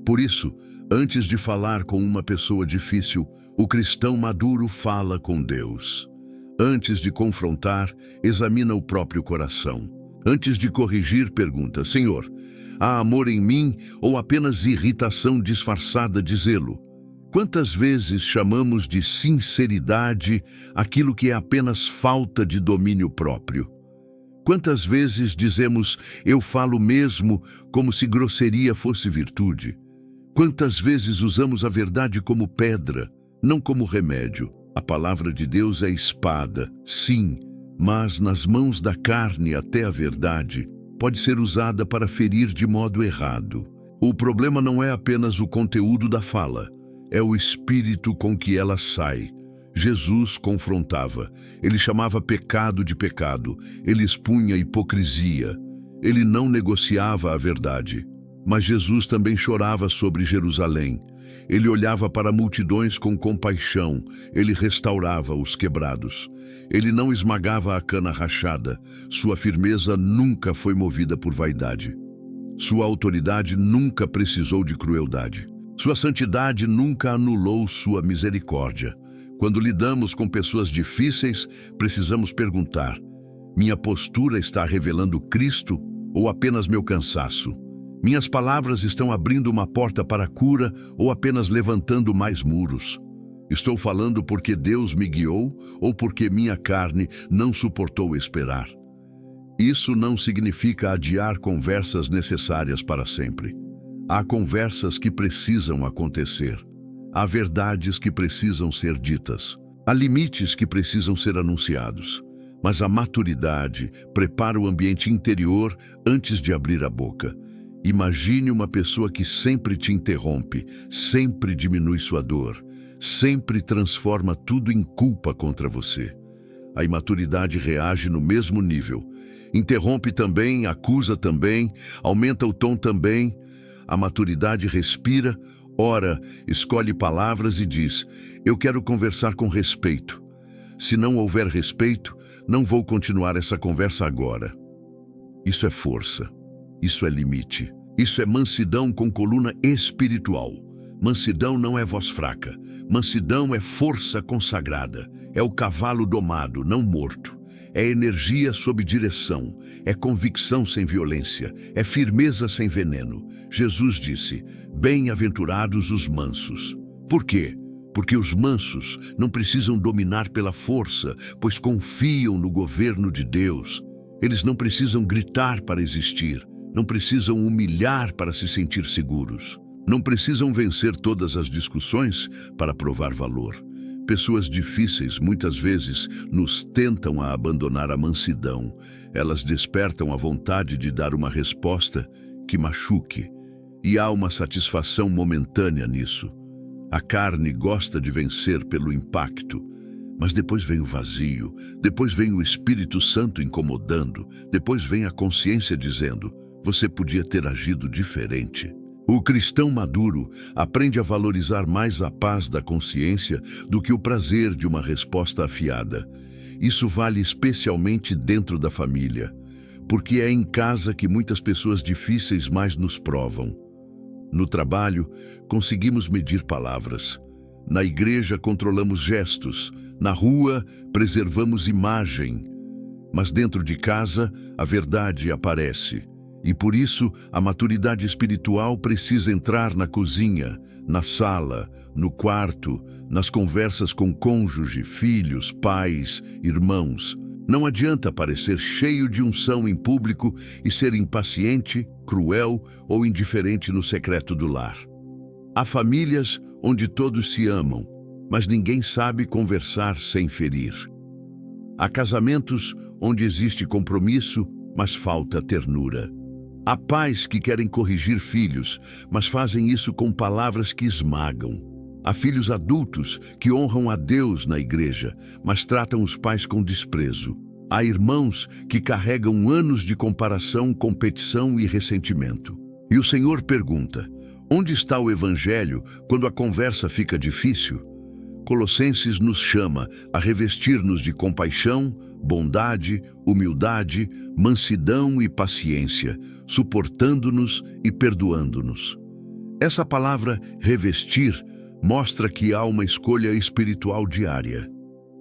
Por isso, antes de falar com uma pessoa difícil, o cristão maduro fala com Deus. Antes de confrontar, examina o próprio coração. Antes de corrigir, pergunta: Senhor, há amor em mim ou apenas irritação disfarçada de zelo? Quantas vezes chamamos de sinceridade aquilo que é apenas falta de domínio próprio? Quantas vezes dizemos eu falo mesmo como se grosseria fosse virtude? Quantas vezes usamos a verdade como pedra, não como remédio? A palavra de Deus é espada, sim, mas nas mãos da carne até a verdade pode ser usada para ferir de modo errado. O problema não é apenas o conteúdo da fala, é o espírito com que ela sai. Jesus confrontava, ele chamava pecado de pecado, ele expunha hipocrisia, ele não negociava a verdade. Mas Jesus também chorava sobre Jerusalém. Ele olhava para multidões com compaixão, ele restaurava os quebrados. Ele não esmagava a cana rachada, sua firmeza nunca foi movida por vaidade. Sua autoridade nunca precisou de crueldade. Sua santidade nunca anulou sua misericórdia. Quando lidamos com pessoas difíceis, precisamos perguntar: minha postura está revelando Cristo ou apenas meu cansaço? Minhas palavras estão abrindo uma porta para a cura ou apenas levantando mais muros? Estou falando porque Deus me guiou ou porque minha carne não suportou esperar? Isso não significa adiar conversas necessárias para sempre. Há conversas que precisam acontecer. Há verdades que precisam ser ditas. Há limites que precisam ser anunciados. Mas a maturidade prepara o ambiente interior antes de abrir a boca. Imagine uma pessoa que sempre te interrompe, sempre diminui sua dor, sempre transforma tudo em culpa contra você. A imaturidade reage no mesmo nível. Interrompe também, acusa também, aumenta o tom também. A maturidade respira, ora, escolhe palavras e diz: eu quero conversar com respeito. Se não houver respeito, não vou continuar essa conversa agora. Isso é força. Isso é limite. Isso é mansidão com coluna espiritual. Mansidão não é voz fraca. Mansidão é força consagrada. É o cavalo domado, não morto. É energia sob direção. É convicção sem violência. É firmeza sem veneno. Jesus disse: bem-aventurados os mansos. Por quê? Porque os mansos não precisam dominar pela força, pois confiam no governo de Deus. Eles não precisam gritar para existir, não precisam humilhar para se sentir seguros. Não precisam vencer todas as discussões para provar valor. Pessoas difíceis muitas vezes nos tentam a abandonar a mansidão. Elas despertam a vontade de dar uma resposta que machuque. E há uma satisfação momentânea nisso. A carne gosta de vencer pelo impacto, mas depois vem o vazio, depois vem o Espírito Santo incomodando, depois vem a consciência dizendo: você podia ter agido diferente. O cristão maduro aprende a valorizar mais a paz da consciência do que o prazer de uma resposta afiada. Isso vale especialmente dentro da família, porque é em casa que muitas pessoas difíceis mais nos provam. No trabalho, conseguimos medir palavras. Na igreja, controlamos gestos. Na rua, preservamos imagem. Mas dentro de casa, a verdade aparece. E por isso, a maturidade espiritual precisa entrar na cozinha, na sala, no quarto, nas conversas com cônjuge, filhos, pais, irmãos. Não adianta parecer cheio de unção em público e ser impaciente, cruel ou indiferente no secreto do lar. Há famílias onde todos se amam, mas ninguém sabe conversar sem ferir. Há casamentos onde existe compromisso, mas falta ternura. Há pais que querem corrigir filhos, mas fazem isso com palavras que esmagam. Há filhos adultos que honram a Deus na igreja, mas tratam os pais com desprezo. Há irmãos que carregam anos de comparação, competição e ressentimento. E o Senhor pergunta: onde está o Evangelho quando a conversa fica difícil? Colossenses nos chama a revestir-nos de compaixão, bondade, humildade, mansidão e paciência, suportando-nos e perdoando-nos. Essa palavra revestir mostra que há uma escolha espiritual diária.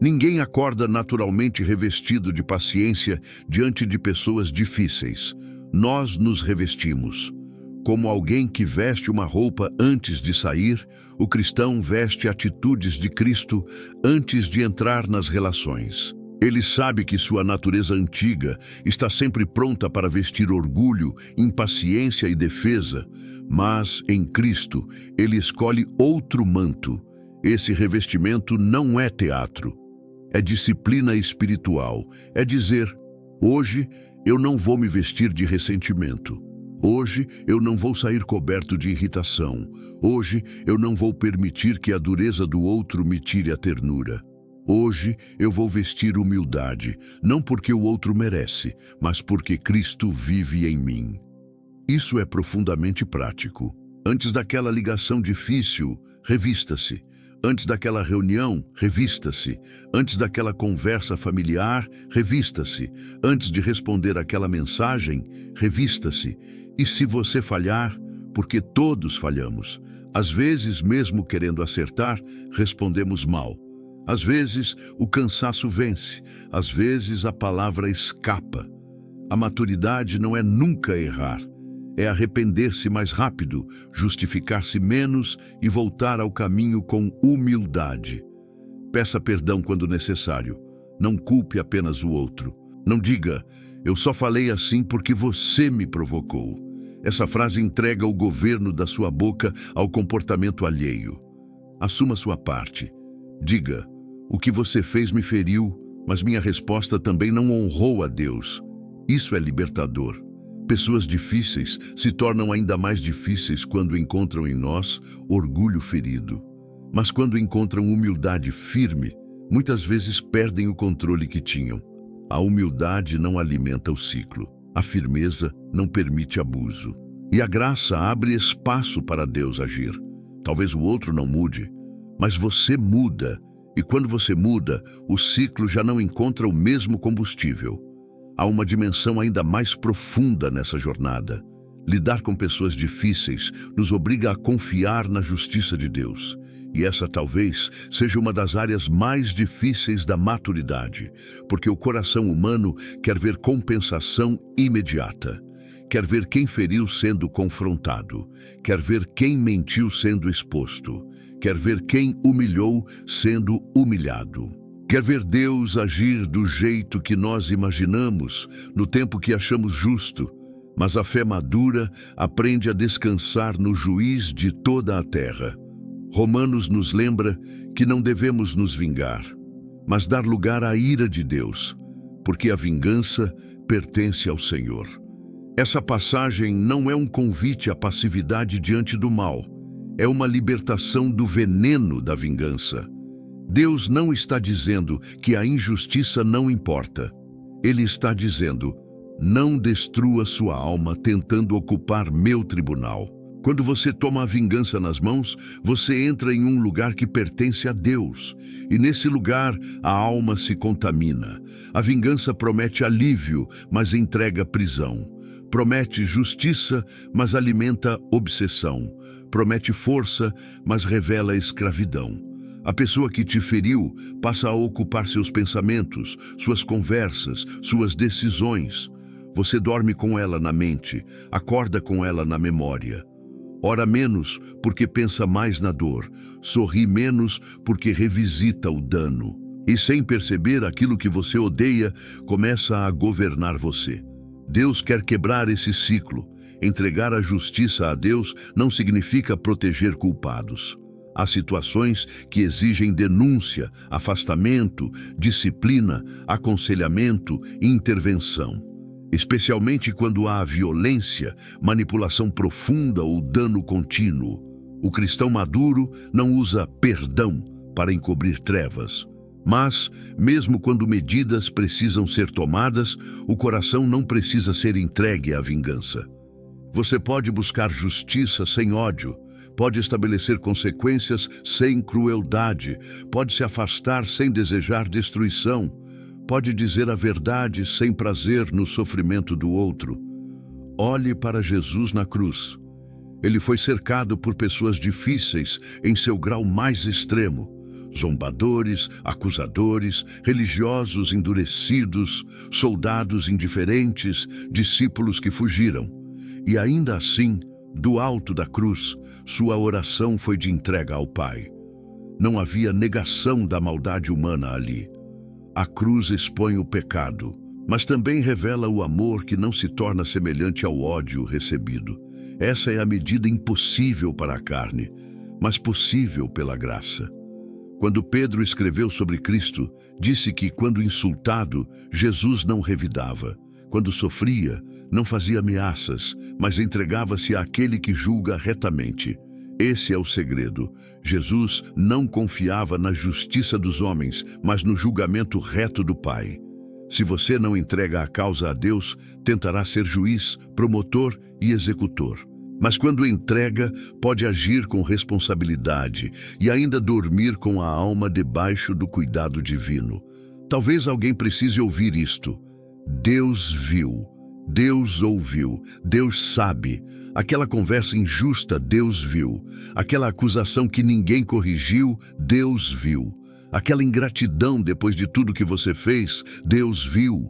Ninguém acorda naturalmente revestido de paciência diante de pessoas difíceis. Nós nos revestimos. Como alguém que veste uma roupa antes de sair, o cristão veste atitudes de Cristo antes de entrar nas relações. Ele sabe que sua natureza antiga está sempre pronta para vestir orgulho, impaciência e defesa, mas em Cristo ele escolhe outro manto. Esse revestimento não é teatro, é disciplina espiritual. É dizer: hoje eu não vou me vestir de ressentimento. Hoje eu não vou sair coberto de irritação. Hoje eu não vou permitir que a dureza do outro me tire a ternura. Hoje eu vou vestir humildade, não porque o outro merece, mas porque Cristo vive em mim. Isso é profundamente prático. Antes daquela ligação difícil, revista-se. Antes daquela reunião, revista-se. Antes daquela conversa familiar, revista-se. Antes de responder aquela mensagem, revista-se. E se você falhar, porque todos falhamos, às vezes, mesmo querendo acertar, respondemos mal. Às vezes, o cansaço vence. Às vezes, a palavra escapa. A maturidade não é nunca errar. É arrepender-se mais rápido, justificar-se menos e voltar ao caminho com humildade. Peça perdão quando necessário. Não culpe apenas o outro. Não diga: eu só falei assim porque você me provocou. Essa frase entrega o governo da sua boca ao comportamento alheio. Assuma sua parte. Diga: o que você fez me feriu, mas minha resposta também não honrou a Deus. Isso é libertador. Pessoas difíceis se tornam ainda mais difíceis quando encontram em nós orgulho ferido. Mas quando encontram humildade firme, muitas vezes perdem o controle que tinham. A humildade não alimenta o ciclo. A firmeza não permite abuso. E a graça abre espaço para Deus agir. Talvez o outro não mude, mas você muda. E quando você muda, o ciclo já não encontra o mesmo combustível. Há uma dimensão ainda mais profunda nessa jornada. Lidar com pessoas difíceis nos obriga a confiar na justiça de Deus. E essa talvez seja uma das áreas mais difíceis da maturidade, porque o coração humano quer ver compensação imediata. Quer ver quem feriu sendo confrontado. Quer ver quem mentiu sendo exposto. Quer ver quem humilhou sendo humilhado. Quer ver Deus agir do jeito que nós imaginamos, no tempo que achamos justo. Mas a fé madura aprende a descansar no juiz de toda a terra. Romanos nos lembra que não devemos nos vingar, mas dar lugar à ira de Deus, porque a vingança pertence ao Senhor. Essa passagem não é um convite à passividade diante do mal, é uma libertação do veneno da vingança. Deus não está dizendo que a injustiça não importa. Ele está dizendo: não destrua sua alma tentando ocupar meu tribunal. Quando você toma a vingança nas mãos, você entra em um lugar que pertence a Deus. E nesse lugar, a alma se contamina. A vingança promete alívio, mas entrega prisão. Promete justiça, mas alimenta obsessão. Promete força, mas revela escravidão. A pessoa que te feriu passa a ocupar seus pensamentos, suas conversas, suas decisões. Você dorme com ela na mente, acorda com ela na memória. Ora menos porque pensa mais na dor, sorri menos porque revisita o dano. E sem perceber, aquilo que você odeia começa a governar você. Deus quer quebrar esse ciclo. Entregar a justiça a Deus não significa proteger culpados. Há situações que exigem denúncia, afastamento, disciplina, aconselhamento e intervenção. Especialmente quando há violência, manipulação profunda ou dano contínuo. O cristão maduro não usa perdão para encobrir trevas. Mas, mesmo quando medidas precisam ser tomadas, o coração não precisa ser entregue à vingança. Você pode buscar justiça sem ódio, pode estabelecer consequências sem crueldade, pode se afastar sem desejar destruição, pode dizer a verdade sem prazer no sofrimento do outro. Olhe para Jesus na cruz. Ele foi cercado por pessoas difíceis em seu grau mais extremo. Zombadores, acusadores, religiosos endurecidos, soldados indiferentes, discípulos que fugiram. E ainda assim, do alto da cruz, sua oração foi de entrega ao Pai. Não havia negação da maldade humana ali. A cruz expõe o pecado, mas também revela o amor que não se torna semelhante ao ódio recebido. Essa é a medida impossível para a carne, mas possível pela graça. Quando Pedro escreveu sobre Cristo, disse que, quando insultado, Jesus não revidava. Quando sofria, não fazia ameaças, mas entregava-se àquele que julga retamente. Esse é o segredo. Jesus não confiava na justiça dos homens, mas no julgamento reto do Pai. Se você não entrega a causa a Deus, tentará ser juiz, promotor e executor. Mas quando entrega, pode agir com responsabilidade e ainda dormir com a alma debaixo do cuidado divino. Talvez alguém precise ouvir isto. Deus viu, Deus ouviu, Deus sabe. Aquela conversa injusta, Deus viu. Aquela acusação que ninguém corrigiu, Deus viu. Aquela ingratidão depois de tudo que você fez, Deus viu.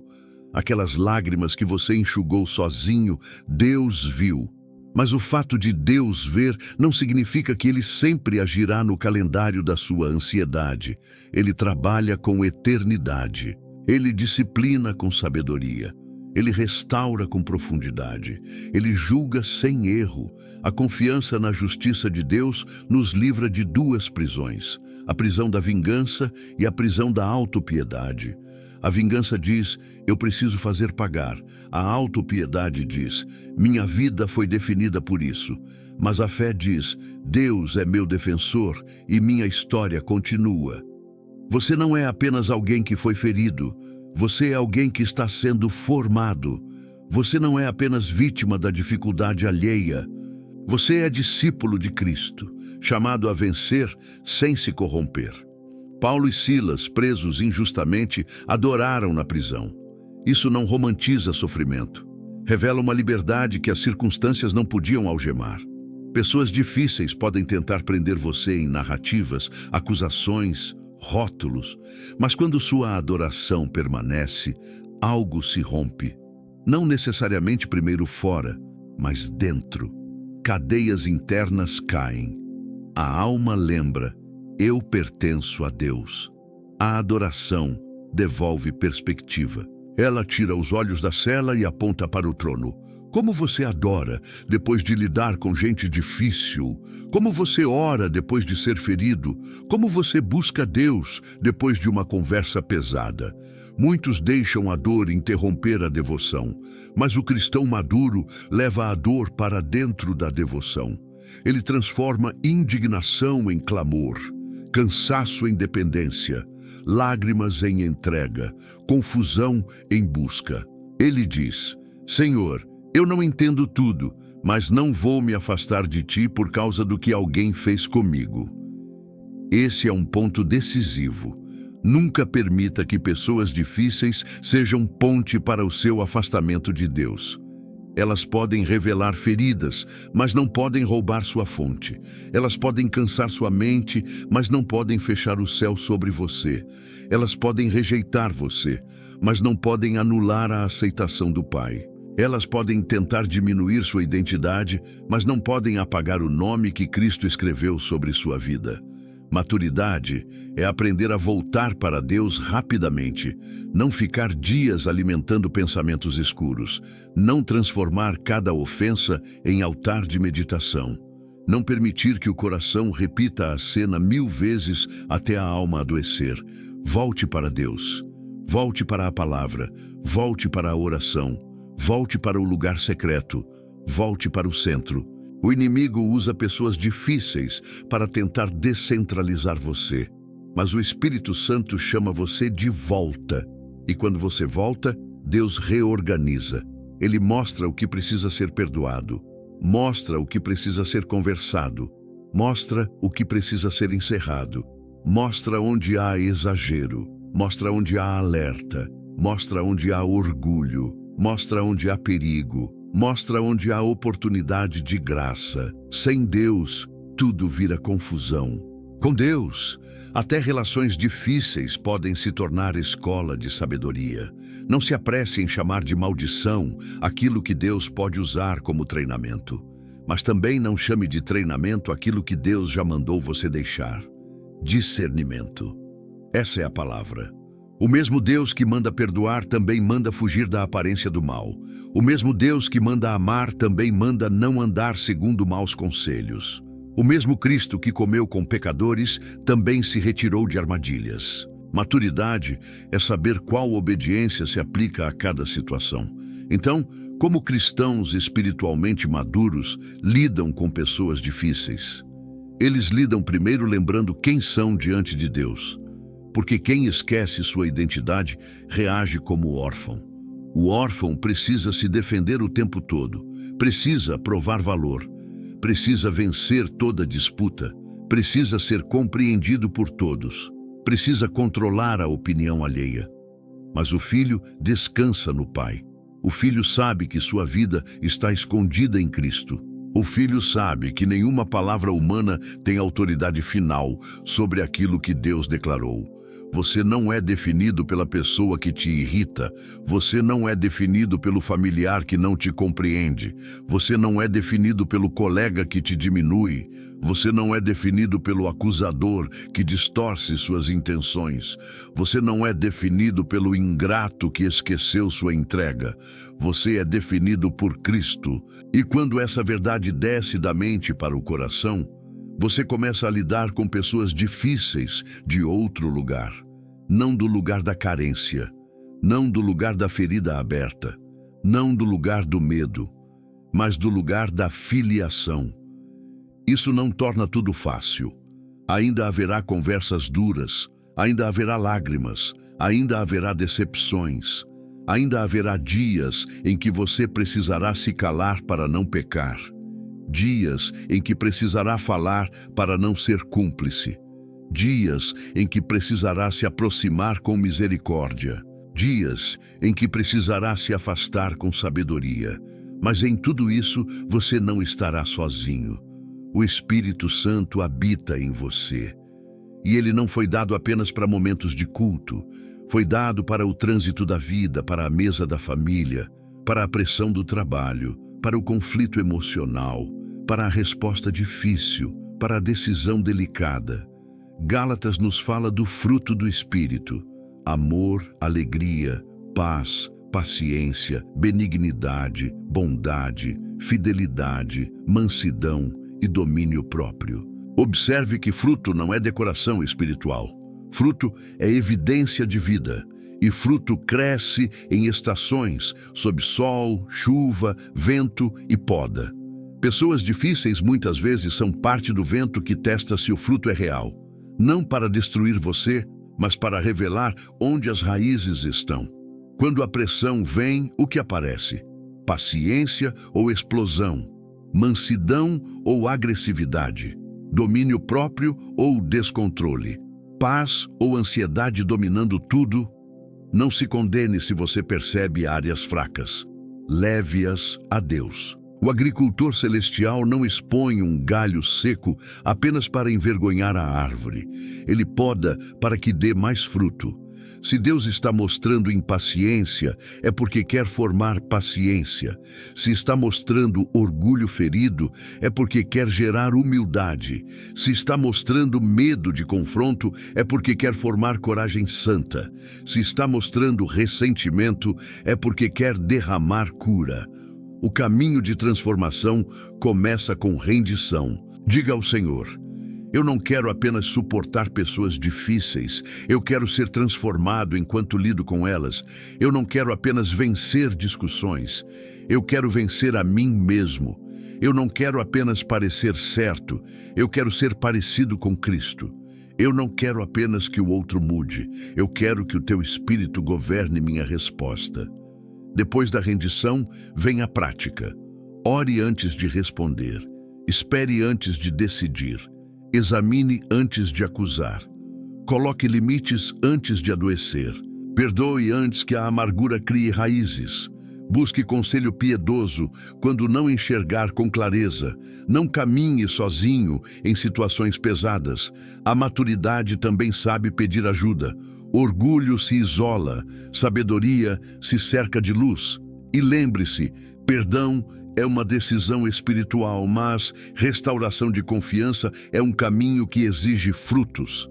Aquelas lágrimas que você enxugou sozinho, Deus viu. Mas o fato de Deus ver não significa que Ele sempre agirá no calendário da sua ansiedade. Ele trabalha com eternidade. Ele disciplina com sabedoria. Ele restaura com profundidade. Ele julga sem erro. A confiança na justiça de Deus nos livra de duas prisões: a prisão da vingança e a prisão da autopiedade. A vingança diz: eu preciso fazer pagar. A autopiedade diz: minha vida foi definida por isso. Mas a fé diz: Deus é meu defensor e minha história continua. Você não é apenas alguém que foi ferido. Você é alguém que está sendo formado. Você não é apenas vítima da dificuldade alheia. Você é discípulo de Cristo, chamado a vencer sem se corromper. Paulo e Silas, presos injustamente, adoraram na prisão. Isso não romantiza sofrimento. Revela uma liberdade que as circunstâncias não podiam algemar. Pessoas difíceis podem tentar prender você em narrativas, acusações, rótulos, mas quando sua adoração permanece, algo se rompe. Não necessariamente primeiro fora, mas dentro. Cadeias internas caem. A alma lembra: eu pertenço a Deus. A adoração devolve perspectiva. Ela tira os olhos da cela e aponta para o trono. Como você adora depois de lidar com gente difícil? Como você ora depois de ser ferido? Como você busca Deus depois de uma conversa pesada? Muitos deixam a dor interromper a devoção, mas o cristão maduro leva a dor para dentro da devoção. Ele transforma indignação em clamor, cansaço em dependência, lágrimas em entrega, confusão em busca. Ele diz: Senhor, eu não entendo tudo, mas não vou me afastar de ti por causa do que alguém fez comigo. Esse é um ponto decisivo. Nunca permita que pessoas difíceis sejam ponte para o seu afastamento de Deus. Elas podem revelar feridas, mas não podem roubar sua fonte. Elas podem cansar sua mente, mas não podem fechar o céu sobre você. Elas podem rejeitar você, mas não podem anular a aceitação do Pai. Elas podem tentar diminuir sua identidade, mas não podem apagar o nome que Cristo escreveu sobre sua vida. Maturidade é aprender a voltar para Deus rapidamente, não ficar dias alimentando pensamentos escuros, não transformar cada ofensa em altar de meditação, não permitir que o coração repita a cena 1000 vezes até a alma adoecer. Volte para Deus, volte para a palavra, volte para a oração, volte para o lugar secreto, volte para o centro. O inimigo usa pessoas difíceis para tentar descentralizar você, mas o Espírito Santo chama você de volta. E quando você volta, Deus reorganiza. Ele mostra o que precisa ser perdoado, mostra o que precisa ser conversado, mostra o que precisa ser encerrado, mostra onde há exagero, mostra onde há alerta, mostra onde há orgulho, mostra onde há perigo, mostra onde há oportunidade de graça. Sem Deus, tudo vira confusão. Com Deus, até relações difíceis podem se tornar escola de sabedoria. Não se apresse em chamar de maldição aquilo que Deus pode usar como treinamento. Mas também não chame de treinamento aquilo que Deus já mandou você deixar. Discernimento. Essa é a palavra. O mesmo Deus que manda perdoar também manda fugir da aparência do mal. O mesmo Deus que manda amar também manda não andar segundo maus conselhos. O mesmo Cristo que comeu com pecadores também se retirou de armadilhas. Maturidade é saber qual obediência se aplica a cada situação. Então, como cristãos espiritualmente maduros lidam com pessoas difíceis? Eles lidam primeiro lembrando quem são diante de Deus. Porque quem esquece sua identidade reage como órfão. O órfão precisa se defender o tempo todo, precisa provar valor, precisa vencer toda disputa, precisa ser compreendido por todos, precisa controlar a opinião alheia. Mas o filho descansa no Pai. O filho sabe que sua vida está escondida em Cristo. O filho sabe que nenhuma palavra humana tem autoridade final sobre aquilo que Deus declarou. Você não é definido pela pessoa que te irrita. Você não é definido pelo familiar que não te compreende. Você não é definido pelo colega que te diminui. Você não é definido pelo acusador que distorce suas intenções. Você não é definido pelo ingrato que esqueceu sua entrega. Você é definido por Cristo. E quando essa verdade desce da mente para o coração, você começa a lidar com pessoas difíceis de outro lugar. Não do lugar da carência, não do lugar da ferida aberta, não do lugar do medo, mas do lugar da filiação. Isso não torna tudo fácil. Ainda haverá conversas duras, ainda haverá lágrimas, ainda haverá decepções, ainda haverá dias em que você precisará se calar para não pecar. Dias em que precisará falar para não ser cúmplice. Dias em que precisará se aproximar com misericórdia. Dias em que precisará se afastar com sabedoria. Mas em tudo isso você não estará sozinho. O Espírito Santo habita em você. E ele não foi dado apenas para momentos de culto. Foi dado para o trânsito da vida, para a mesa da família, para a pressão do trabalho, para o conflito emocional, para a resposta difícil, para a decisão delicada. Gálatas nos fala do fruto do Espírito: amor, alegria, paz, paciência, benignidade, bondade, fidelidade, mansidão e domínio próprio. Observe que fruto não é decoração espiritual. Fruto é evidência de vida. E fruto cresce em estações, sob sol, chuva, vento e poda. Pessoas difíceis muitas vezes são parte do vento que testa se o fruto é real. Não para destruir você, mas para revelar onde as raízes estão. Quando a pressão vem, o que aparece? Paciência ou explosão? Mansidão ou agressividade? Domínio próprio ou descontrole? Paz ou ansiedade dominando tudo? Não se condene se você percebe áreas fracas. Leve-as a Deus. O agricultor celestial não expõe um galho seco apenas para envergonhar a árvore. Ele poda para que dê mais fruto. Se Deus está mostrando impaciência, é porque quer formar paciência. Se está mostrando orgulho ferido, é porque quer gerar humildade. Se está mostrando medo de confronto, é porque quer formar coragem santa. Se está mostrando ressentimento, é porque quer derramar cura. O caminho de transformação começa com rendição. Diga ao Senhor: eu não quero apenas suportar pessoas difíceis, eu quero ser transformado enquanto lido com elas. Eu não quero apenas vencer discussões, eu quero vencer a mim mesmo. Eu não quero apenas parecer certo, eu quero ser parecido com Cristo. Eu não quero apenas que o outro mude, eu quero que o teu Espírito governe minha resposta. Depois da rendição, vem a prática. Ore antes de responder. Espere antes de decidir. Examine antes de acusar. Coloque limites antes de adoecer. Perdoe antes que a amargura crie raízes. Busque conselho piedoso quando não enxergar com clareza. Não caminhe sozinho em situações pesadas. A maturidade também sabe pedir ajuda. Orgulho se isola, sabedoria se cerca de luz. E lembre-se, perdão é uma decisão espiritual, mas restauração de confiança é um caminho que exige frutos.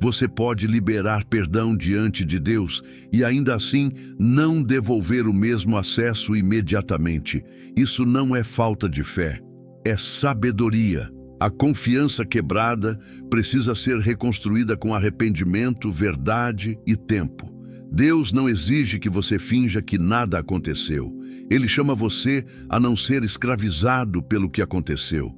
Você pode liberar perdão diante de Deus e ainda assim não devolver o mesmo acesso imediatamente. Isso não é falta de fé, é sabedoria. A confiança quebrada precisa ser reconstruída com arrependimento, verdade e tempo. Deus não exige que você finja que nada aconteceu. Ele chama você a não ser escravizado pelo que aconteceu.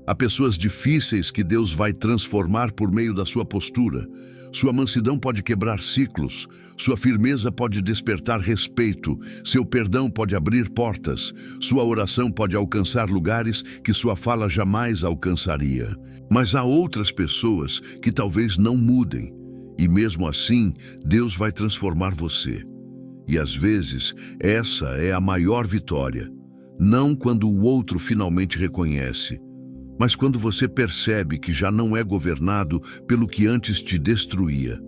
Há pessoas difíceis que Deus vai transformar por meio da sua postura. Sua mansidão pode quebrar ciclos, sua firmeza pode despertar respeito, seu perdão pode abrir portas, sua oração pode alcançar lugares que sua fala jamais alcançaria. Mas há outras pessoas que talvez não mudem, e mesmo assim, Deus vai transformar você. E às vezes, essa é a maior vitória. Não quando o outro finalmente reconhece, mas quando você percebe que já não é governado pelo que antes te destruía.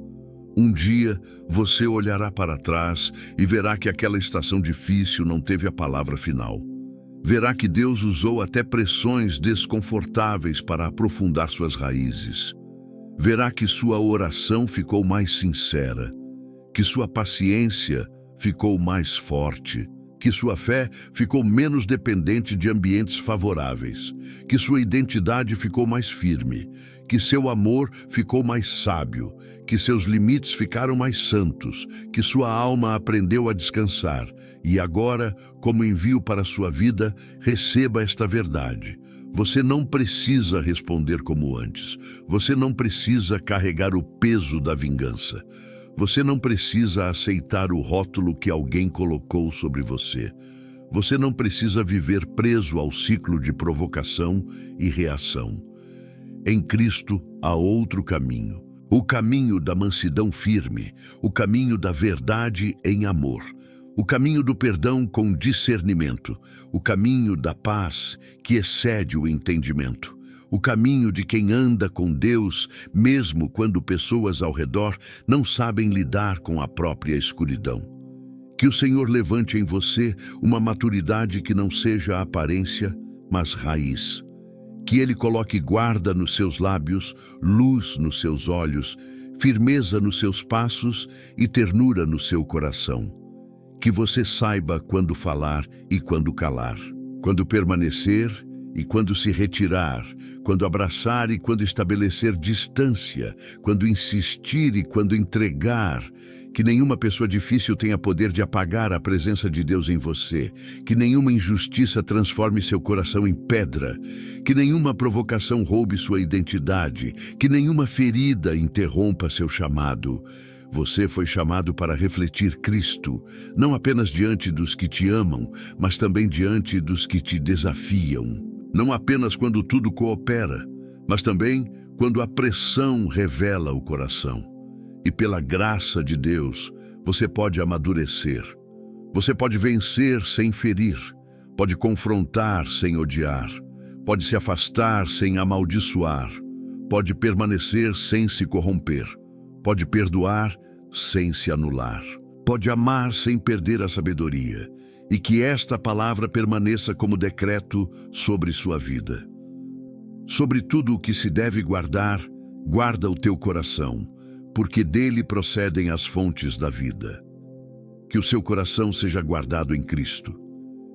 Um dia, você olhará para trás e verá que aquela estação difícil não teve a palavra final. Verá que Deus usou até pressões desconfortáveis para aprofundar suas raízes. Verá que sua oração ficou mais sincera, que sua paciência ficou mais forte, que sua fé ficou menos dependente de ambientes favoráveis, que sua identidade ficou mais firme, que seu amor ficou mais sábio, que seus limites ficaram mais santos, que sua alma aprendeu a descansar. E agora, como envio para a sua vida, receba esta verdade. Você não precisa responder como antes. Você não precisa carregar o peso da vingança. Você não precisa aceitar o rótulo que alguém colocou sobre você. Você não precisa viver preso ao ciclo de provocação e reação. Em Cristo há outro caminho. O caminho da mansidão firme, o caminho da verdade em amor, o caminho do perdão com discernimento, o caminho da paz que excede o entendimento, o caminho de quem anda com Deus, mesmo quando pessoas ao redor não sabem lidar com a própria escuridão. Que o Senhor levante em você uma maturidade que não seja aparência, mas raiz. Que Ele coloque guarda nos seus lábios, luz nos seus olhos, firmeza nos seus passos e ternura no seu coração. Que você saiba quando falar e quando calar, quando permanecer e quando se retirar, quando abraçar e quando estabelecer distância, quando insistir e quando entregar. Que nenhuma pessoa difícil tenha poder de apagar a presença de Deus em você. Que nenhuma injustiça transforme seu coração em pedra. Que nenhuma provocação roube sua identidade. Que nenhuma ferida interrompa seu chamado. Você foi chamado para refletir Cristo, não apenas diante dos que te amam, mas também diante dos que te desafiam. Não apenas quando tudo coopera, mas também quando a pressão revela o coração. E pela graça de Deus, você pode amadurecer. Você pode vencer sem ferir. Pode confrontar sem odiar. Pode se afastar sem amaldiçoar. Pode permanecer sem se corromper. Pode perdoar sem se anular. Pode amar sem perder a sabedoria. E que esta palavra permaneça como decreto sobre sua vida. Sobre tudo o que se deve guardar, guarda o teu coração, porque dele procedem as fontes da vida. Que o seu coração seja guardado em Cristo.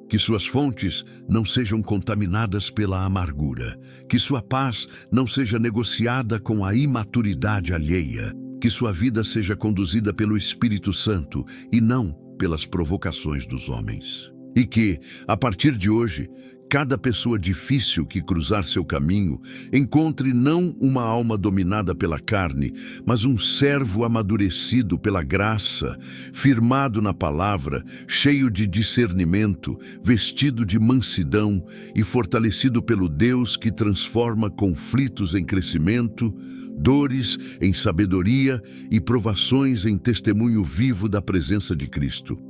Que suas fontes não sejam contaminadas pela amargura. Que sua paz não seja negociada com a imaturidade alheia. Que sua vida seja conduzida pelo Espírito Santo e não pelas provocações dos homens. E que, a partir de hoje, cada pessoa difícil que cruzar seu caminho encontre não uma alma dominada pela carne, mas um servo amadurecido pela graça, firmado na palavra, cheio de discernimento, vestido de mansidão e fortalecido pelo Deus que transforma conflitos em crescimento, dores em sabedoria e provações em testemunho vivo da presença de Cristo.